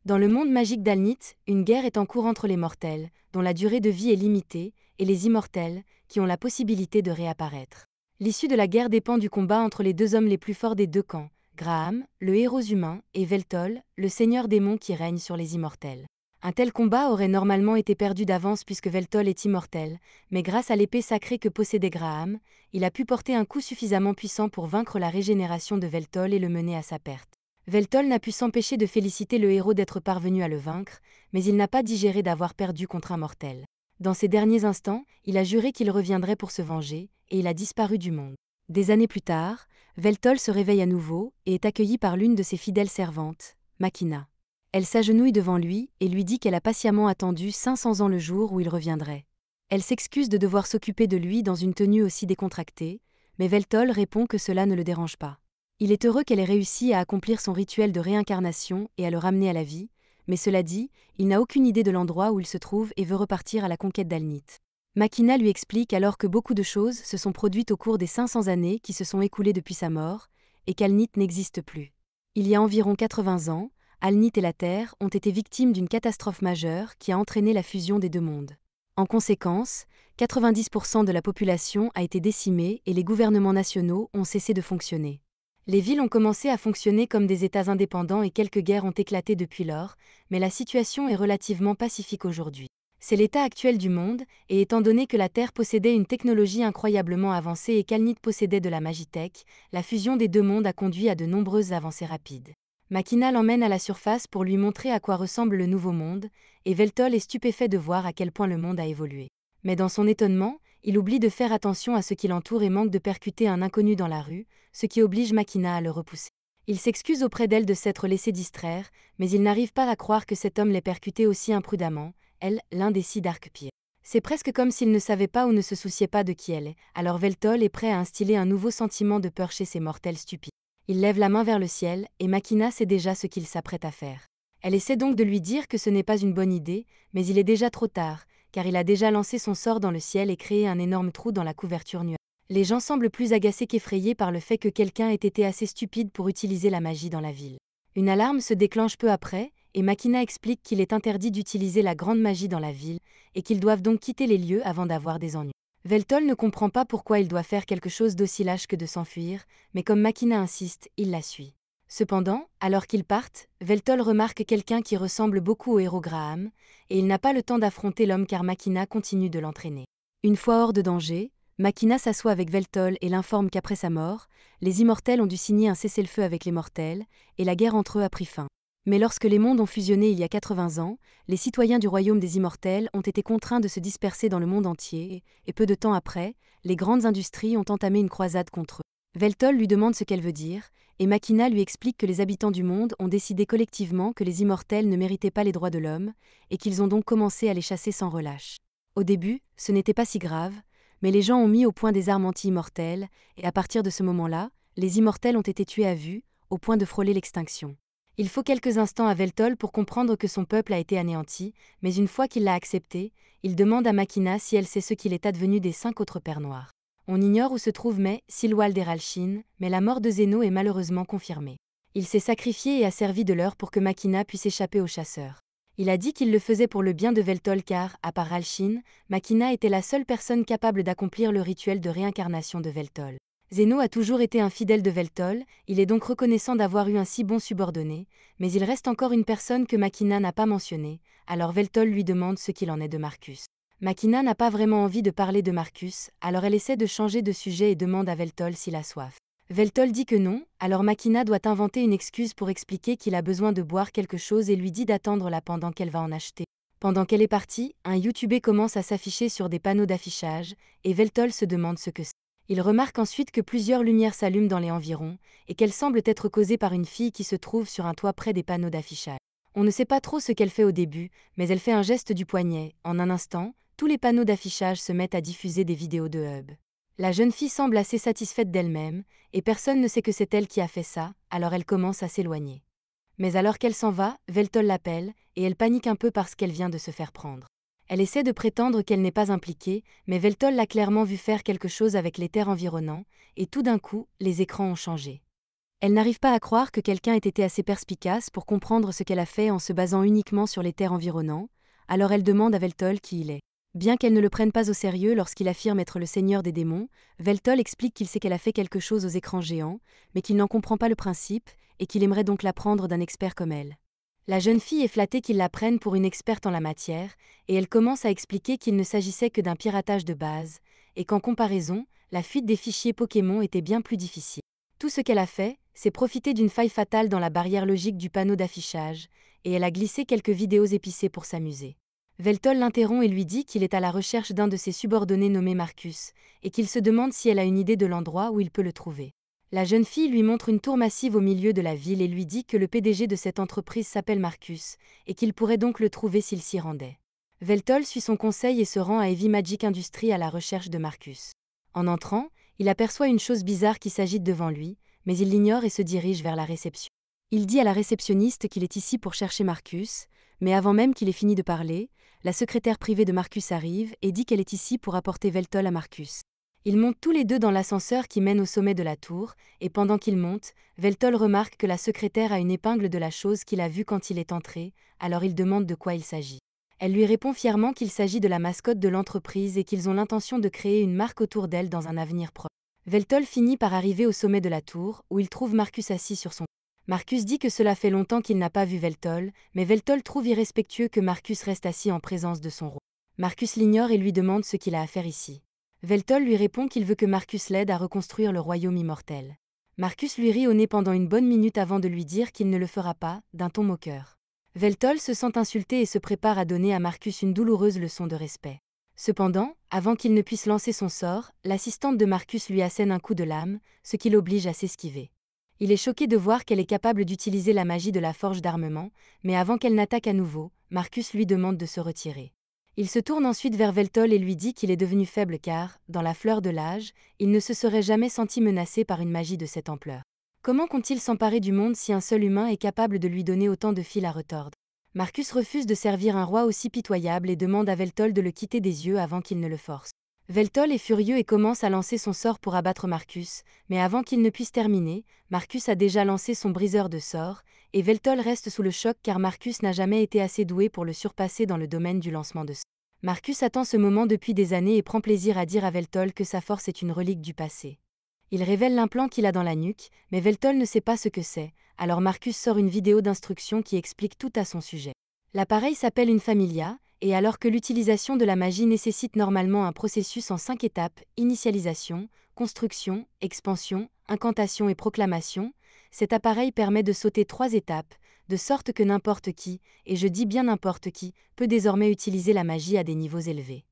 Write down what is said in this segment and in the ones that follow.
Dans le monde magique d'Alnith, une guerre est en cours entre les mortels, dont la durée de vie est limitée, et les immortels, qui ont la possibilité de réapparaître. L'issue de la guerre dépend du combat entre les deux hommes les plus forts des deux camps, Graham, le héros humain, et Veltol, le seigneur démon qui règne sur les immortels. Un tel combat aurait normalement été perdu d'avance puisque Veltol est immortel, mais grâce à l'épée sacrée que possédait Graham, il a pu porter un coup suffisamment puissant pour vaincre la régénération de Veltol et le mener à sa perte. Veltol n'a pu s'empêcher de féliciter le héros d'être parvenu à le vaincre, mais il n'a pas digéré d'avoir perdu contre un mortel. Dans ces derniers instants, il a juré qu'il reviendrait pour se venger, et il a disparu du monde. Des années plus tard, Veltol se réveille à nouveau et est accueilli par l'une de ses fidèles servantes, Makina. Elle s'agenouille devant lui et lui dit qu'elle a patiemment attendu 500 ans le jour où il reviendrait. Elle s'excuse de devoir s'occuper de lui dans une tenue aussi décontractée, mais Veltol répond que cela ne le dérange pas. Il est heureux qu'elle ait réussi à accomplir son rituel de réincarnation et à le ramener à la vie, mais cela dit, il n'a aucune idée de l'endroit où il se trouve et veut repartir à la conquête d'Alnith. Makina lui explique alors que beaucoup de choses se sont produites au cours des 500 années qui se sont écoulées depuis sa mort, et qu'Alnith n'existe plus. Il y a environ 80 ans, Alnith et la Terre ont été victimes d'une catastrophe majeure qui a entraîné la fusion des deux mondes. En conséquence, 90% de la population a été décimée et les gouvernements nationaux ont cessé de fonctionner. Les villes ont commencé à fonctionner comme des États indépendants et quelques guerres ont éclaté depuis lors, mais la situation est relativement pacifique aujourd'hui. C'est l'état actuel du monde, et étant donné que la Terre possédait une technologie incroyablement avancée et qu'Alnith possédait de la magitech, la fusion des deux mondes a conduit à de nombreuses avancées rapides. Makina l'emmène à la surface pour lui montrer à quoi ressemble le nouveau monde, et Veltol est stupéfait de voir à quel point le monde a évolué. Mais dans son étonnement, il oublie de faire attention à ce qui l'entoure et manque de percuter un inconnu dans la rue, ce qui oblige Makina à le repousser. Il s'excuse auprès d'elle de s'être laissé distraire, mais il n'arrive pas à croire que cet homme l'ait percuté aussi imprudemment, elle, l'un des 6 Dark-Pires. C'est presque comme s'il ne savait pas ou ne se souciait pas de qui elle est, alors Veltol est prêt à instiller un nouveau sentiment de peur chez ces mortels stupides. Il lève la main vers le ciel, et Makina sait déjà ce qu'il s'apprête à faire. Elle essaie donc de lui dire que ce n'est pas une bonne idée, mais il est déjà trop tard, car il a déjà lancé son sort dans le ciel et créé un énorme trou dans la couverture nuageuse. Les gens semblent plus agacés qu'effrayés par le fait que quelqu'un ait été assez stupide pour utiliser la magie dans la ville. Une alarme se déclenche peu après, et Makina explique qu'il est interdit d'utiliser la grande magie dans la ville, et qu'ils doivent donc quitter les lieux avant d'avoir des ennuis. Veltol ne comprend pas pourquoi il doit faire quelque chose d'aussi lâche que de s'enfuir, mais comme Makina insiste, il la suit. Cependant, alors qu'ils partent, Veltol remarque quelqu'un qui ressemble beaucoup au héros Graham, et il n'a pas le temps d'affronter l'homme car Makina continue de l'entraîner. Une fois hors de danger, Makina s'assoit avec Veltol et l'informe qu'après sa mort, les immortels ont dû signer un cessez-le-feu avec les mortels, et la guerre entre eux a pris fin. Mais lorsque les mondes ont fusionné il y a 80 ans, les citoyens du royaume des immortels ont été contraints de se disperser dans le monde entier, et peu de temps après, les grandes industries ont entamé une croisade contre eux. Veltol lui demande ce qu'elle veut dire, et Makina lui explique que les habitants du monde ont décidé collectivement que les immortels ne méritaient pas les droits de l'homme, et qu'ils ont donc commencé à les chasser sans relâche. Au début, ce n'était pas si grave, mais les gens ont mis au point des armes anti-immortelles, et à partir de ce moment-là, les immortels ont été tués à vue, au point de frôler l'extinction. Il faut quelques instants à Veltol pour comprendre que son peuple a été anéanti, mais une fois qu'il l'a accepté, il demande à Makina si elle sait ce qu'il est advenu des 5 autres pères noirs. On ignore où se trouve Silwal d'Eralshin, mais la mort de Zeno est malheureusement confirmée. Il s'est sacrifié et a servi de leurre pour que Makina puisse échapper aux chasseurs. Il a dit qu'il le faisait pour le bien de Veltol car, à part Alshin, Makina était la seule personne capable d'accomplir le rituel de réincarnation de Veltol. Zeno a toujours été un fidèle de Veltol, il est donc reconnaissant d'avoir eu un si bon subordonné, mais il reste encore une personne que Makina n'a pas mentionnée, alors Veltol lui demande ce qu'il en est de Marcus. Makina n'a pas vraiment envie de parler de Marcus, alors elle essaie de changer de sujet et demande à Veltol s'il a soif. Veltol dit que non, alors Makina doit inventer une excuse pour expliquer qu'il a besoin de boire quelque chose et lui dit d'attendre là pendant qu'elle va en acheter. Pendant qu'elle est partie, un YouTuber commence à s'afficher sur des panneaux d'affichage, et Veltol se demande ce que c'est. Il remarque ensuite que plusieurs lumières s'allument dans les environs, et qu'elles semblent être causées par une fille qui se trouve sur un toit près des panneaux d'affichage. On ne sait pas trop ce qu'elle fait au début, mais elle fait un geste du poignet. En un instant, tous les panneaux d'affichage se mettent à diffuser des vidéos de Hub. La jeune fille semble assez satisfaite d'elle-même, et personne ne sait que c'est elle qui a fait ça, alors elle commence à s'éloigner. Mais alors qu'elle s'en va, Veltol l'appelle, et elle panique un peu parce qu'elle vient de se faire prendre. Elle essaie de prétendre qu'elle n'est pas impliquée, mais Veltol l'a clairement vu faire quelque chose avec les terres environnantes, et tout d'un coup, les écrans ont changé. Elle n'arrive pas à croire que quelqu'un ait été assez perspicace pour comprendre ce qu'elle a fait en se basant uniquement sur les terres environnants, alors elle demande à Veltol qui il est. Bien qu'elle ne le prenne pas au sérieux lorsqu'il affirme être le seigneur des démons, Veltol explique qu'il sait qu'elle a fait quelque chose aux écrans géants, mais qu'il n'en comprend pas le principe, et qu'il aimerait donc l'apprendre d'un expert comme elle. La jeune fille est flattée qu'il la prenne pour une experte en la matière, et elle commence à expliquer qu'il ne s'agissait que d'un piratage de base, et qu'en comparaison, la fuite des fichiers Pokémon était bien plus difficile. Tout ce qu'elle a fait, c'est profiter d'une faille fatale dans la barrière logique du panneau d'affichage, et elle a glissé quelques vidéos épicées pour s'amuser. Veltol l'interrompt et lui dit qu'il est à la recherche d'un de ses subordonnés nommé Marcus, et qu'il se demande si elle a une idée de l'endroit où il peut le trouver. La jeune fille lui montre une tour massive au milieu de la ville et lui dit que le PDG de cette entreprise s'appelle Marcus, et qu'il pourrait donc le trouver s'il s'y rendait. Veltol suit son conseil et se rend à Heavy Magic Industries à la recherche de Marcus. En entrant, il aperçoit une chose bizarre qui s'agite devant lui, mais il l'ignore et se dirige vers la réception. Il dit à la réceptionniste qu'il est ici pour chercher Marcus, mais avant même qu'il ait fini de parler, la secrétaire privée de Marcus arrive et dit qu'elle est ici pour apporter Veltol à Marcus. Ils montent tous les deux dans l'ascenseur qui mène au sommet de la tour, et pendant qu'ils montent, Veltol remarque que la secrétaire a une épingle de la chose qu'il a vue quand il est entré, alors il demande de quoi il s'agit. Elle lui répond fièrement qu'il s'agit de la mascotte de l'entreprise et qu'ils ont l'intention de créer une marque autour d'elle dans un avenir proche. Veltol finit par arriver au sommet de la tour, où il trouve Marcus assis sur son. Marcus dit que cela fait longtemps qu'il n'a pas vu Veltol, mais Veltol trouve irrespectueux que Marcus reste assis en présence de son roi. Marcus l'ignore et lui demande ce qu'il a à faire ici. Veltol lui répond qu'il veut que Marcus l'aide à reconstruire le royaume immortel. Marcus lui rit au nez pendant une bonne minute avant de lui dire qu'il ne le fera pas, d'un ton moqueur. Veltol se sent insulté et se prépare à donner à Marcus une douloureuse leçon de respect. Cependant, avant qu'il ne puisse lancer son sort, l'assistante de Marcus lui assène un coup de lame, ce qui l'oblige à s'esquiver. Il est choqué de voir qu'elle est capable d'utiliser la magie de la forge d'armement, mais avant qu'elle n'attaque à nouveau, Marcus lui demande de se retirer. Il se tourne ensuite vers Veltol et lui dit qu'il est devenu faible car, dans la fleur de l'âge, il ne se serait jamais senti menacé par une magie de cette ampleur. Comment compte-t-il s'emparer du monde si un seul humain est capable de lui donner autant de fil à retordre? Marcus refuse de servir un roi aussi pitoyable et demande à Veltol de le quitter des yeux avant qu'il ne le force. Veltol est furieux et commence à lancer son sort pour abattre Marcus, mais avant qu'il ne puisse terminer, Marcus a déjà lancé son briseur de sorts, et Veltol reste sous le choc car Marcus n'a jamais été assez doué pour le surpasser dans le domaine du lancement de sorts. Marcus attend ce moment depuis des années et prend plaisir à dire à Veltol que sa force est une relique du passé. Il révèle l'implant qu'il a dans la nuque, mais Veltol ne sait pas ce que c'est, alors Marcus sort une vidéo d'instruction qui explique tout à son sujet. L'appareil s'appelle une Familia, et alors que l'utilisation de la magie nécessite normalement un processus en 5 étapes, initialisation, construction, expansion, incantation et proclamation, cet appareil permet de sauter 3 étapes, de sorte que n'importe qui, et je dis bien n'importe qui, peut désormais utiliser la magie à des niveaux élevés.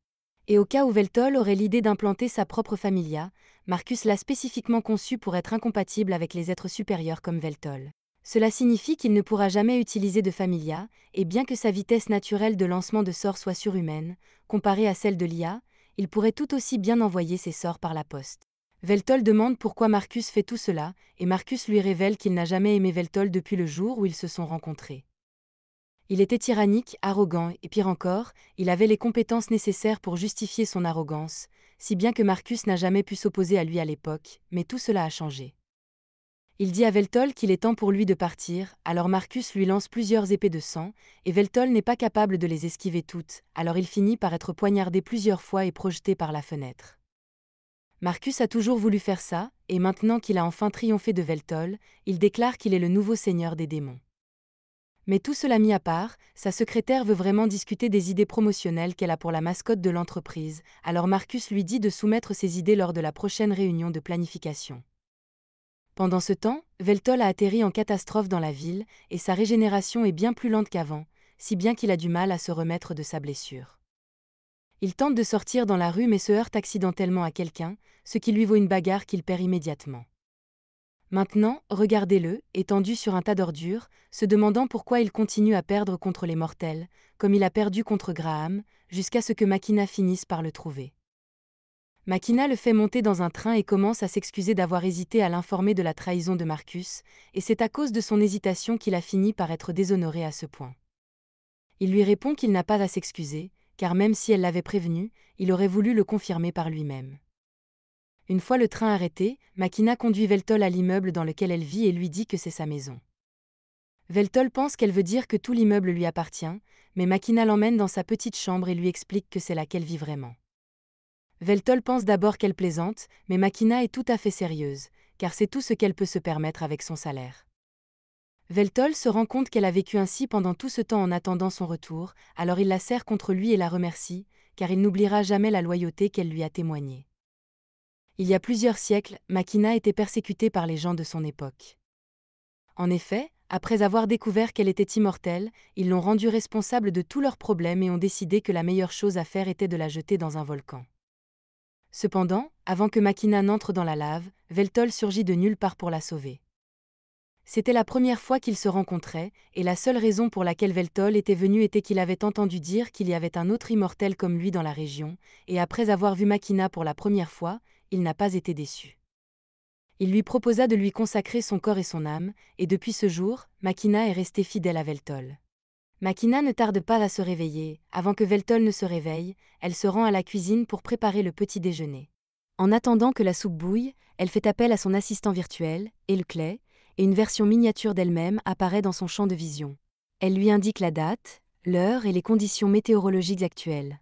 Et au cas où Veltol aurait l'idée d'implanter sa propre Familia, Marcus l'a spécifiquement conçue pour être incompatible avec les êtres supérieurs comme Veltol. Cela signifie qu'il ne pourra jamais utiliser de Familia, et bien que sa vitesse naturelle de lancement de sorts soit surhumaine, comparée à celle de l'IA, il pourrait tout aussi bien envoyer ses sorts par la poste. Veltol demande pourquoi Marcus fait tout cela, et Marcus lui révèle qu'il n'a jamais aimé Veltol depuis le jour où ils se sont rencontrés. Il était tyrannique, arrogant, et pire encore, il avait les compétences nécessaires pour justifier son arrogance, si bien que Marcus n'a jamais pu s'opposer à lui à l'époque, mais tout cela a changé. Il dit à Veltol qu'il est temps pour lui de partir, alors Marcus lui lance plusieurs épées de sang, et Veltol n'est pas capable de les esquiver toutes, alors il finit par être poignardé plusieurs fois et projeté par la fenêtre. Marcus a toujours voulu faire ça, et maintenant qu'il a enfin triomphé de Veltol, il déclare qu'il est le nouveau seigneur des démons. Mais tout cela mis à part, sa secrétaire veut vraiment discuter des idées promotionnelles qu'elle a pour la mascotte de l'entreprise, alors Marcus lui dit de soumettre ses idées lors de la prochaine réunion de planification. Pendant ce temps, Veltol a atterri en catastrophe dans la ville, et sa régénération est bien plus lente qu'avant, si bien qu'il a du mal à se remettre de sa blessure. Il tente de sortir dans la rue mais se heurte accidentellement à quelqu'un, ce qui lui vaut une bagarre qu'il perd immédiatement. Maintenant, regardez-le, étendu sur un tas d'ordures, se demandant pourquoi il continue à perdre contre les mortels, comme il a perdu contre Graham, jusqu'à ce que Makina finisse par le trouver. Makina le fait monter dans un train et commence à s'excuser d'avoir hésité à l'informer de la trahison de Marcus, et c'est à cause de son hésitation qu'il a fini par être déshonoré à ce point. Il lui répond qu'il n'a pas à s'excuser, car même si elle l'avait prévenu, il aurait voulu le confirmer par lui-même. Une fois le train arrêté, Makina conduit Veltol à l'immeuble dans lequel elle vit et lui dit que c'est sa maison. Veltol pense qu'elle veut dire que tout l'immeuble lui appartient, mais Makina l'emmène dans sa petite chambre et lui explique que c'est là qu'elle vit vraiment. Veltol pense d'abord qu'elle plaisante, mais Makina est tout à fait sérieuse, car c'est tout ce qu'elle peut se permettre avec son salaire. Veltol se rend compte qu'elle a vécu ainsi pendant tout ce temps en attendant son retour, alors il la serre contre lui et la remercie, car il n'oubliera jamais la loyauté qu'elle lui a témoignée. Il y a plusieurs siècles, Makina était persécutée par les gens de son époque. En effet, après avoir découvert qu'elle était immortelle, ils l'ont rendue responsable de tous leurs problèmes et ont décidé que la meilleure chose à faire était de la jeter dans un volcan. Cependant, avant que Makina n'entre dans la lave, Veltol surgit de nulle part pour la sauver. C'était la première fois qu'ils se rencontraient, et la seule raison pour laquelle Veltol était venu était qu'il avait entendu dire qu'il y avait un autre immortel comme lui dans la région, et après avoir vu Makina pour la première fois, il n'a pas été déçu. Il lui proposa de lui consacrer son corps et son âme, et depuis ce jour, Makina est restée fidèle à Veltol. Makina ne tarde pas à se réveiller. Avant que Veltol ne se réveille, elle se rend à la cuisine pour préparer le petit déjeuner. En attendant que la soupe bouille, elle fait appel à son assistant virtuel, Elclay, et une version miniature d'elle-même apparaît dans son champ de vision. Elle lui indique la date, l'heure et les conditions météorologiques actuelles.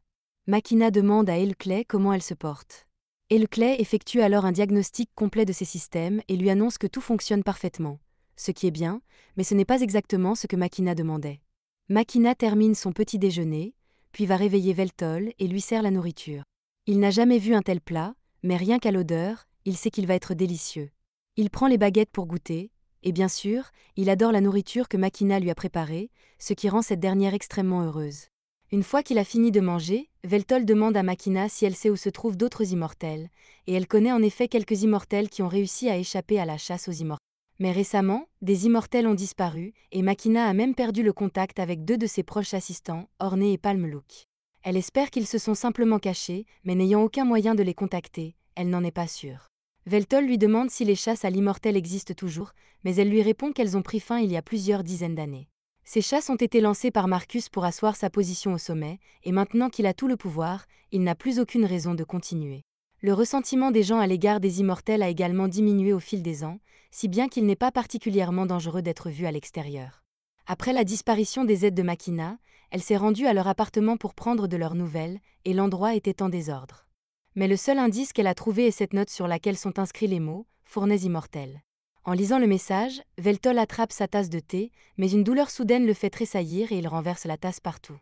Makina demande à Elclay comment elle se porte. Elclay effectue alors un diagnostic complet de ses systèmes et lui annonce que tout fonctionne parfaitement. Ce qui est bien, mais ce n'est pas exactement ce que Makina demandait. Makina termine son petit déjeuner, puis va réveiller Veltol et lui sert la nourriture. Il n'a jamais vu un tel plat, mais rien qu'à l'odeur, il sait qu'il va être délicieux. Il prend les baguettes pour goûter, et bien sûr, il adore la nourriture que Makina lui a préparée, ce qui rend cette dernière extrêmement heureuse. Une fois qu'il a fini de manger, Veltol demande à Makina si elle sait où se trouvent d'autres immortels, et elle connaît en effet quelques immortels qui ont réussi à échapper à la chasse aux immortels. Mais récemment, des immortels ont disparu, et Makina a même perdu le contact avec deux de ses proches assistants, Orné et Palmlook. Elle espère qu'ils se sont simplement cachés, mais n'ayant aucun moyen de les contacter, elle n'en est pas sûre. Veltol lui demande si les chasses à l'immortel existent toujours, mais elle lui répond qu'elles ont pris fin il y a plusieurs dizaines d'années. Ces chasses ont été lancées par Marcus pour asseoir sa position au sommet, et maintenant qu'il a tout le pouvoir, il n'a plus aucune raison de continuer. Le ressentiment des gens à l'égard des immortels a également diminué au fil des ans, si bien qu'il n'est pas particulièrement dangereux d'être vu à l'extérieur. Après la disparition des aides de Makina, elle s'est rendue à leur appartement pour prendre de leurs nouvelles, et l'endroit était en désordre. Mais le seul indice qu'elle a trouvé est cette note sur laquelle sont inscrits les mots « Fournaise immortelle ». En lisant le message, Veltol attrape sa tasse de thé, mais une douleur soudaine le fait tressaillir et il renverse la tasse partout.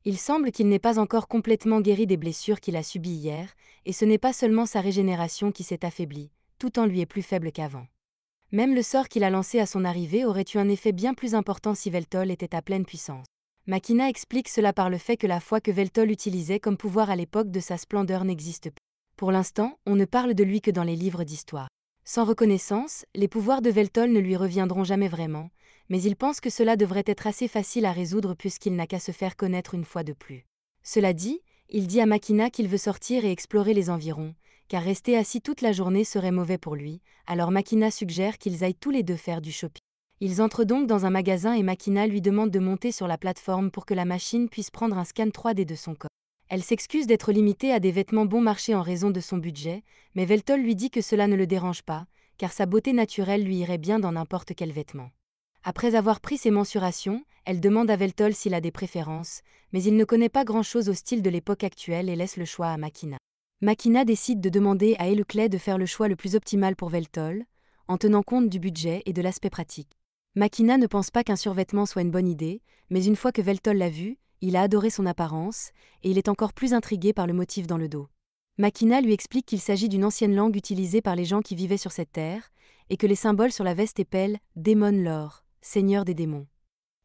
Il semble qu'il n'est pas encore complètement guéri des blessures qu'il a subies hier, et ce n'est pas seulement sa régénération qui s'est affaiblie, tout en lui est plus faible qu'avant. Même le sort qu'il a lancé à son arrivée aurait eu un effet bien plus important si Veltol était à pleine puissance. Makina explique cela par le fait que la foi que Veltol utilisait comme pouvoir à l'époque de sa splendeur n'existe plus. Pour l'instant, on ne parle de lui que dans les livres d'histoire. Sans reconnaissance, les pouvoirs de Veltol ne lui reviendront jamais vraiment, mais il pense que cela devrait être assez facile à résoudre puisqu'il n'a qu'à se faire connaître une fois de plus. Cela dit, il dit à Makina qu'il veut sortir et explorer les environs, car rester assis toute la journée serait mauvais pour lui, alors Makina suggère qu'ils aillent tous les deux faire du shopping. Ils entrent donc dans un magasin et Makina lui demande de monter sur la plateforme pour que la machine puisse prendre un scan 3D de son corps. Elle s'excuse d'être limitée à des vêtements bon marché en raison de son budget, mais Veltol lui dit que cela ne le dérange pas, car sa beauté naturelle lui irait bien dans n'importe quel vêtement. Après avoir pris ses mensurations, elle demande à Veltol s'il a des préférences, mais il ne connaît pas grand-chose au style de l'époque actuelle et laisse le choix à Makina. Makina décide de demander à Elclay de faire le choix le plus optimal pour Veltol, en tenant compte du budget et de l'aspect pratique. Makina ne pense pas qu'un survêtement soit une bonne idée, mais une fois que Veltol l'a vu, il a adoré son apparence, et il est encore plus intrigué par le motif dans le dos. Makina lui explique qu'il s'agit d'une ancienne langue utilisée par les gens qui vivaient sur cette terre, et que les symboles sur la veste épellent « Démon Lore », seigneur des démons.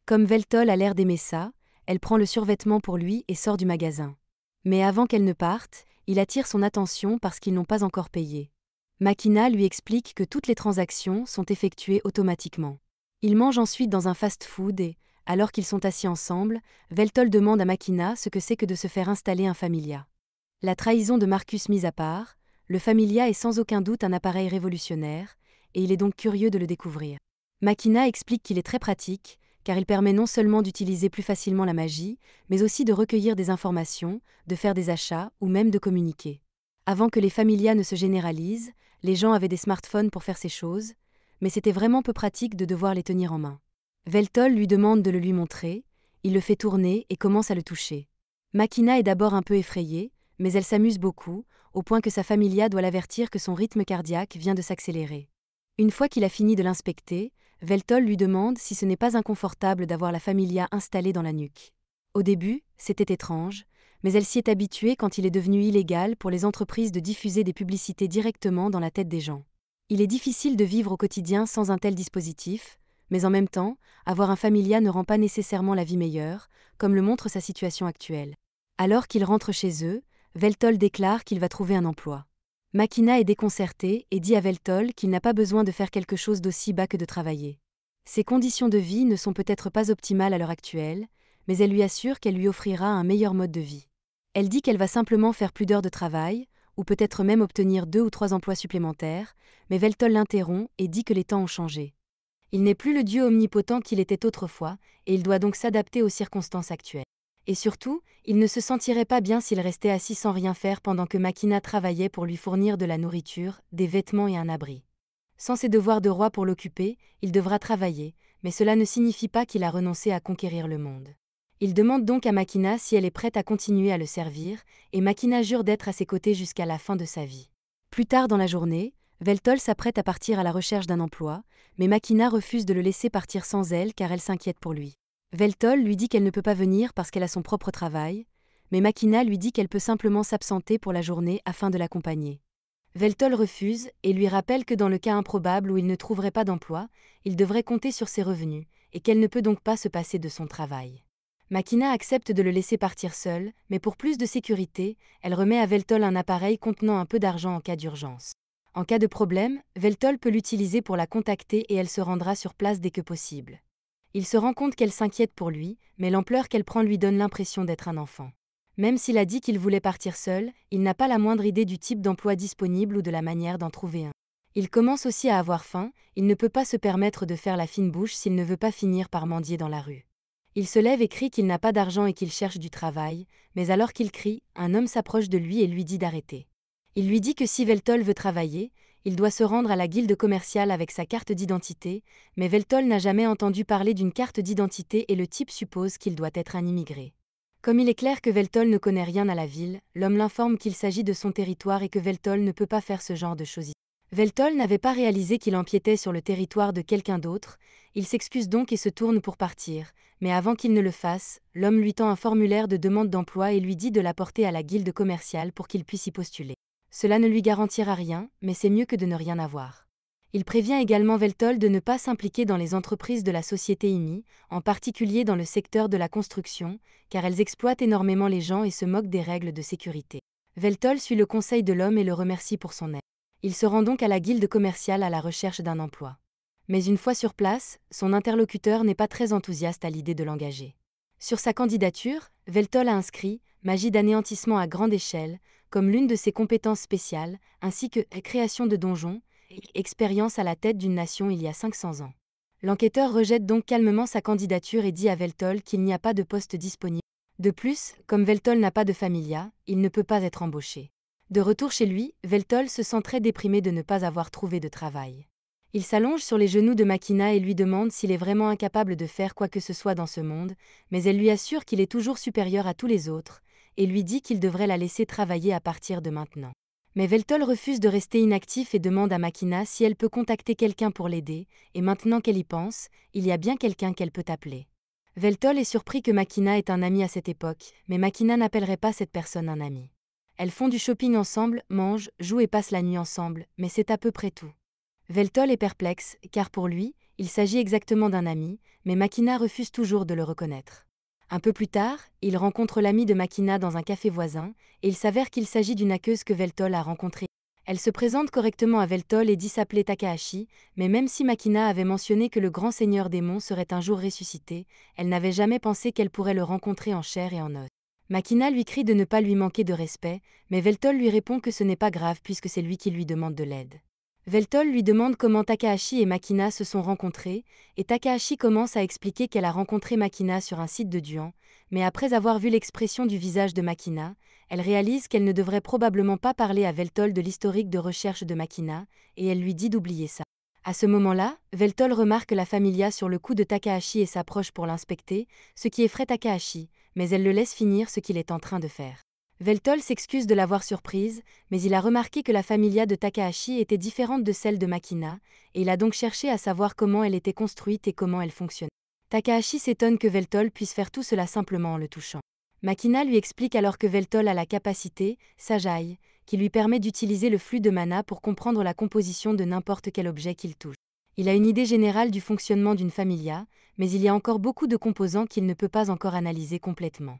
Comme Veltol a l'air d'aimer ça, elle prend le survêtement pour lui et sort du magasin. Mais avant qu'elle ne parte, il attire son attention parce qu'ils n'ont pas encore payé. Makina lui explique que toutes les transactions sont effectuées automatiquement. Ils mangent ensuite dans un fast-food et, alors qu'ils sont assis ensemble, Veltol demande à Makina ce que c'est que de se faire installer un Familia. La trahison de Marcus mise à part, le Familia est sans aucun doute un appareil révolutionnaire, et il est donc curieux de le découvrir. Makina explique qu'il est très pratique, car il permet non seulement d'utiliser plus facilement la magie, mais aussi de recueillir des informations, de faire des achats ou même de communiquer. Avant que les familias ne se généralisent, les gens avaient des smartphones pour faire ces choses, mais c'était vraiment peu pratique de devoir les tenir en main. Veltol lui demande de le lui montrer, il le fait tourner et commence à le toucher. Makina est d'abord un peu effrayée, mais elle s'amuse beaucoup, au point que sa familia doit l'avertir que son rythme cardiaque vient de s'accélérer. Une fois qu'il a fini de l'inspecter, Veltol lui demande si ce n'est pas inconfortable d'avoir la familia installée dans la nuque. Au début, c'était étrange, mais elle s'y est habituée quand il est devenu illégal pour les entreprises de diffuser des publicités directement dans la tête des gens. Il est difficile de vivre au quotidien sans un tel dispositif, mais en même temps, avoir un familia ne rend pas nécessairement la vie meilleure, comme le montre sa situation actuelle. Alors qu'ils rentrent chez eux, Veltol déclare qu'il va trouver un emploi. Makina est déconcertée et dit à Veltol qu'il n'a pas besoin de faire quelque chose d'aussi bas que de travailler. Ses conditions de vie ne sont peut-être pas optimales à l'heure actuelle, mais elle lui assure qu'elle lui offrira un meilleur mode de vie. Elle dit qu'elle va simplement faire plus d'heures de travail, ou peut-être même obtenir 2 ou 3 emplois supplémentaires, mais Veltol l'interrompt et dit que les temps ont changé. Il n'est plus le dieu omnipotent qu'il était autrefois, et il doit donc s'adapter aux circonstances actuelles. Et surtout, il ne se sentirait pas bien s'il restait assis sans rien faire pendant que Makina travaillait pour lui fournir de la nourriture, des vêtements et un abri. Sans ses devoirs de roi pour l'occuper, il devra travailler, mais cela ne signifie pas qu'il a renoncé à conquérir le monde. Il demande donc à Makina si elle est prête à continuer à le servir, et Makina jure d'être à ses côtés jusqu'à la fin de sa vie. Plus tard dans la journée, Veltol s'apprête à partir à la recherche d'un emploi, mais Makina refuse de le laisser partir sans elle car elle s'inquiète pour lui. Veltol lui dit qu'elle ne peut pas venir parce qu'elle a son propre travail, mais Makina lui dit qu'elle peut simplement s'absenter pour la journée afin de l'accompagner. Veltol refuse et lui rappelle que dans le cas improbable où il ne trouverait pas d'emploi, il devrait compter sur ses revenus, et qu'elle ne peut donc pas se passer de son travail. Makina accepte de le laisser partir seul, mais pour plus de sécurité, elle remet à Veltol un appareil contenant un peu d'argent en cas d'urgence. En cas de problème, Veltol peut l'utiliser pour la contacter et elle se rendra sur place dès que possible. Il se rend compte qu'elle s'inquiète pour lui, mais l'ampleur qu'elle prend lui donne l'impression d'être un enfant. Même s'il a dit qu'il voulait partir seul, il n'a pas la moindre idée du type d'emploi disponible ou de la manière d'en trouver un. Il commence aussi à avoir faim, il ne peut pas se permettre de faire la fine bouche s'il ne veut pas finir par mendier dans la rue. Il se lève et crie qu'il n'a pas d'argent et qu'il cherche du travail, mais alors qu'il crie, un homme s'approche de lui et lui dit d'arrêter. Il lui dit que si Veltol veut travailler, il doit se rendre à la guilde commerciale avec sa carte d'identité, mais Veltol n'a jamais entendu parler d'une carte d'identité et le type suppose qu'il doit être un immigré. Comme il est clair que Veltol ne connaît rien à la ville, l'homme l'informe qu'il s'agit de son territoire et que Veltol ne peut pas faire ce genre de choses. Veltol n'avait pas réalisé qu'il empiétait sur le territoire de quelqu'un d'autre, il s'excuse donc et se tourne pour partir, mais avant qu'il ne le fasse, l'homme lui tend un formulaire de demande d'emploi et lui dit de l'apporter à la guilde commerciale pour qu'il puisse y postuler. Cela ne lui garantira rien, mais c'est mieux que de ne rien avoir. Il prévient également Veltol de ne pas s'impliquer dans les entreprises de la société IMI, en particulier dans le secteur de la construction, car elles exploitent énormément les gens et se moquent des règles de sécurité. Veltol suit le conseil de l'homme et le remercie pour son aide. Il se rend donc à la guilde commerciale à la recherche d'un emploi. Mais une fois sur place, son interlocuteur n'est pas très enthousiaste à l'idée de l'engager. Sur sa candidature, Veltol a inscrit « magie d'anéantissement à grande échelle » comme l'une de ses compétences spéciales, ainsi que « création de donjons » et « expérience à la tête d'une nation il y a 500 ans ». L'enquêteur rejette donc calmement sa candidature et dit à Veltol qu'il n'y a pas de poste disponible. De plus, comme Veltol n'a pas de familia, il ne peut pas être embauché. De retour chez lui, Veltol se sent très déprimé de ne pas avoir trouvé de travail. Il s'allonge sur les genoux de Makina et lui demande s'il est vraiment incapable de faire quoi que ce soit dans ce monde, mais elle lui assure qu'il est toujours supérieur à tous les autres, et lui dit qu'il devrait la laisser travailler à partir de maintenant. Mais Veltol refuse de rester inactif et demande à Makina si elle peut contacter quelqu'un pour l'aider, et maintenant qu'elle y pense, il y a bien quelqu'un qu'elle peut appeler. Veltol est surpris que Makina ait un ami à cette époque, mais Makina n'appellerait pas cette personne un ami. Elles font du shopping ensemble, mangent, jouent et passent la nuit ensemble, mais c'est à peu près tout. Veltol est perplexe, car pour lui, il s'agit exactement d'un ami, mais Makina refuse toujours de le reconnaître. Un peu plus tard, il rencontre l'ami de Makina dans un café voisin, et il s'avère qu'il s'agit d'une hackeuse que Veltol a rencontrée. Elle se présente correctement à Veltol et dit s'appeler Takahashi, mais même si Makina avait mentionné que le grand seigneur démon serait un jour ressuscité, elle n'avait jamais pensé qu'elle pourrait le rencontrer en chair et en os. Makina lui crie de ne pas lui manquer de respect, mais Veltol lui répond que ce n'est pas grave puisque c'est lui qui lui demande de l'aide. Veltol lui demande comment Takahashi et Makina se sont rencontrés, et Takahashi commence à expliquer qu'elle a rencontré Makina sur un site de Duan, mais après avoir vu l'expression du visage de Makina, elle réalise qu'elle ne devrait probablement pas parler à Veltol de l'historique de recherche de Makina, et elle lui dit d'oublier ça. À ce moment-là, Veltol remarque la familia sur le cou de Takahashi et s'approche pour l'inspecter, ce qui effraie Takahashi, mais elle le laisse finir ce qu'il est en train de faire. Veltol s'excuse de l'avoir surprise, mais il a remarqué que la familia de Takahashi était différente de celle de Makina, et il a donc cherché à savoir comment elle était construite et comment elle fonctionnait. Takahashi s'étonne que Veltol puisse faire tout cela simplement en le touchant. Makina lui explique alors que Veltol a la capacité, Sajai, qui lui permet d'utiliser le flux de mana pour comprendre la composition de n'importe quel objet qu'il touche. Il a une idée générale du fonctionnement d'une familia, mais il y a encore beaucoup de composants qu'il ne peut pas encore analyser complètement.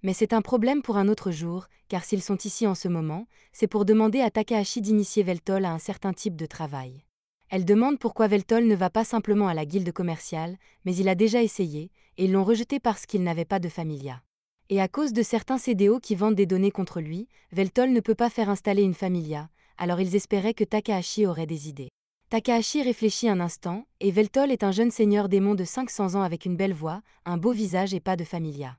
Mais c'est un problème pour un autre jour, car s'ils sont ici en ce moment, c'est pour demander à Takahashi d'initier Veltol à un certain type de travail. Elle demande pourquoi Veltol ne va pas simplement à la guilde commerciale, mais il a déjà essayé, et ils l'ont rejeté parce qu'il n'avait pas de familia. Et à cause de certains CDO qui vendent des données contre lui, Veltol ne peut pas faire installer une familia, alors ils espéraient que Takahashi aurait des idées. Takahashi réfléchit un instant, et Veltol est un jeune seigneur démon de 500 ans avec une belle voix, un beau visage et pas de familia.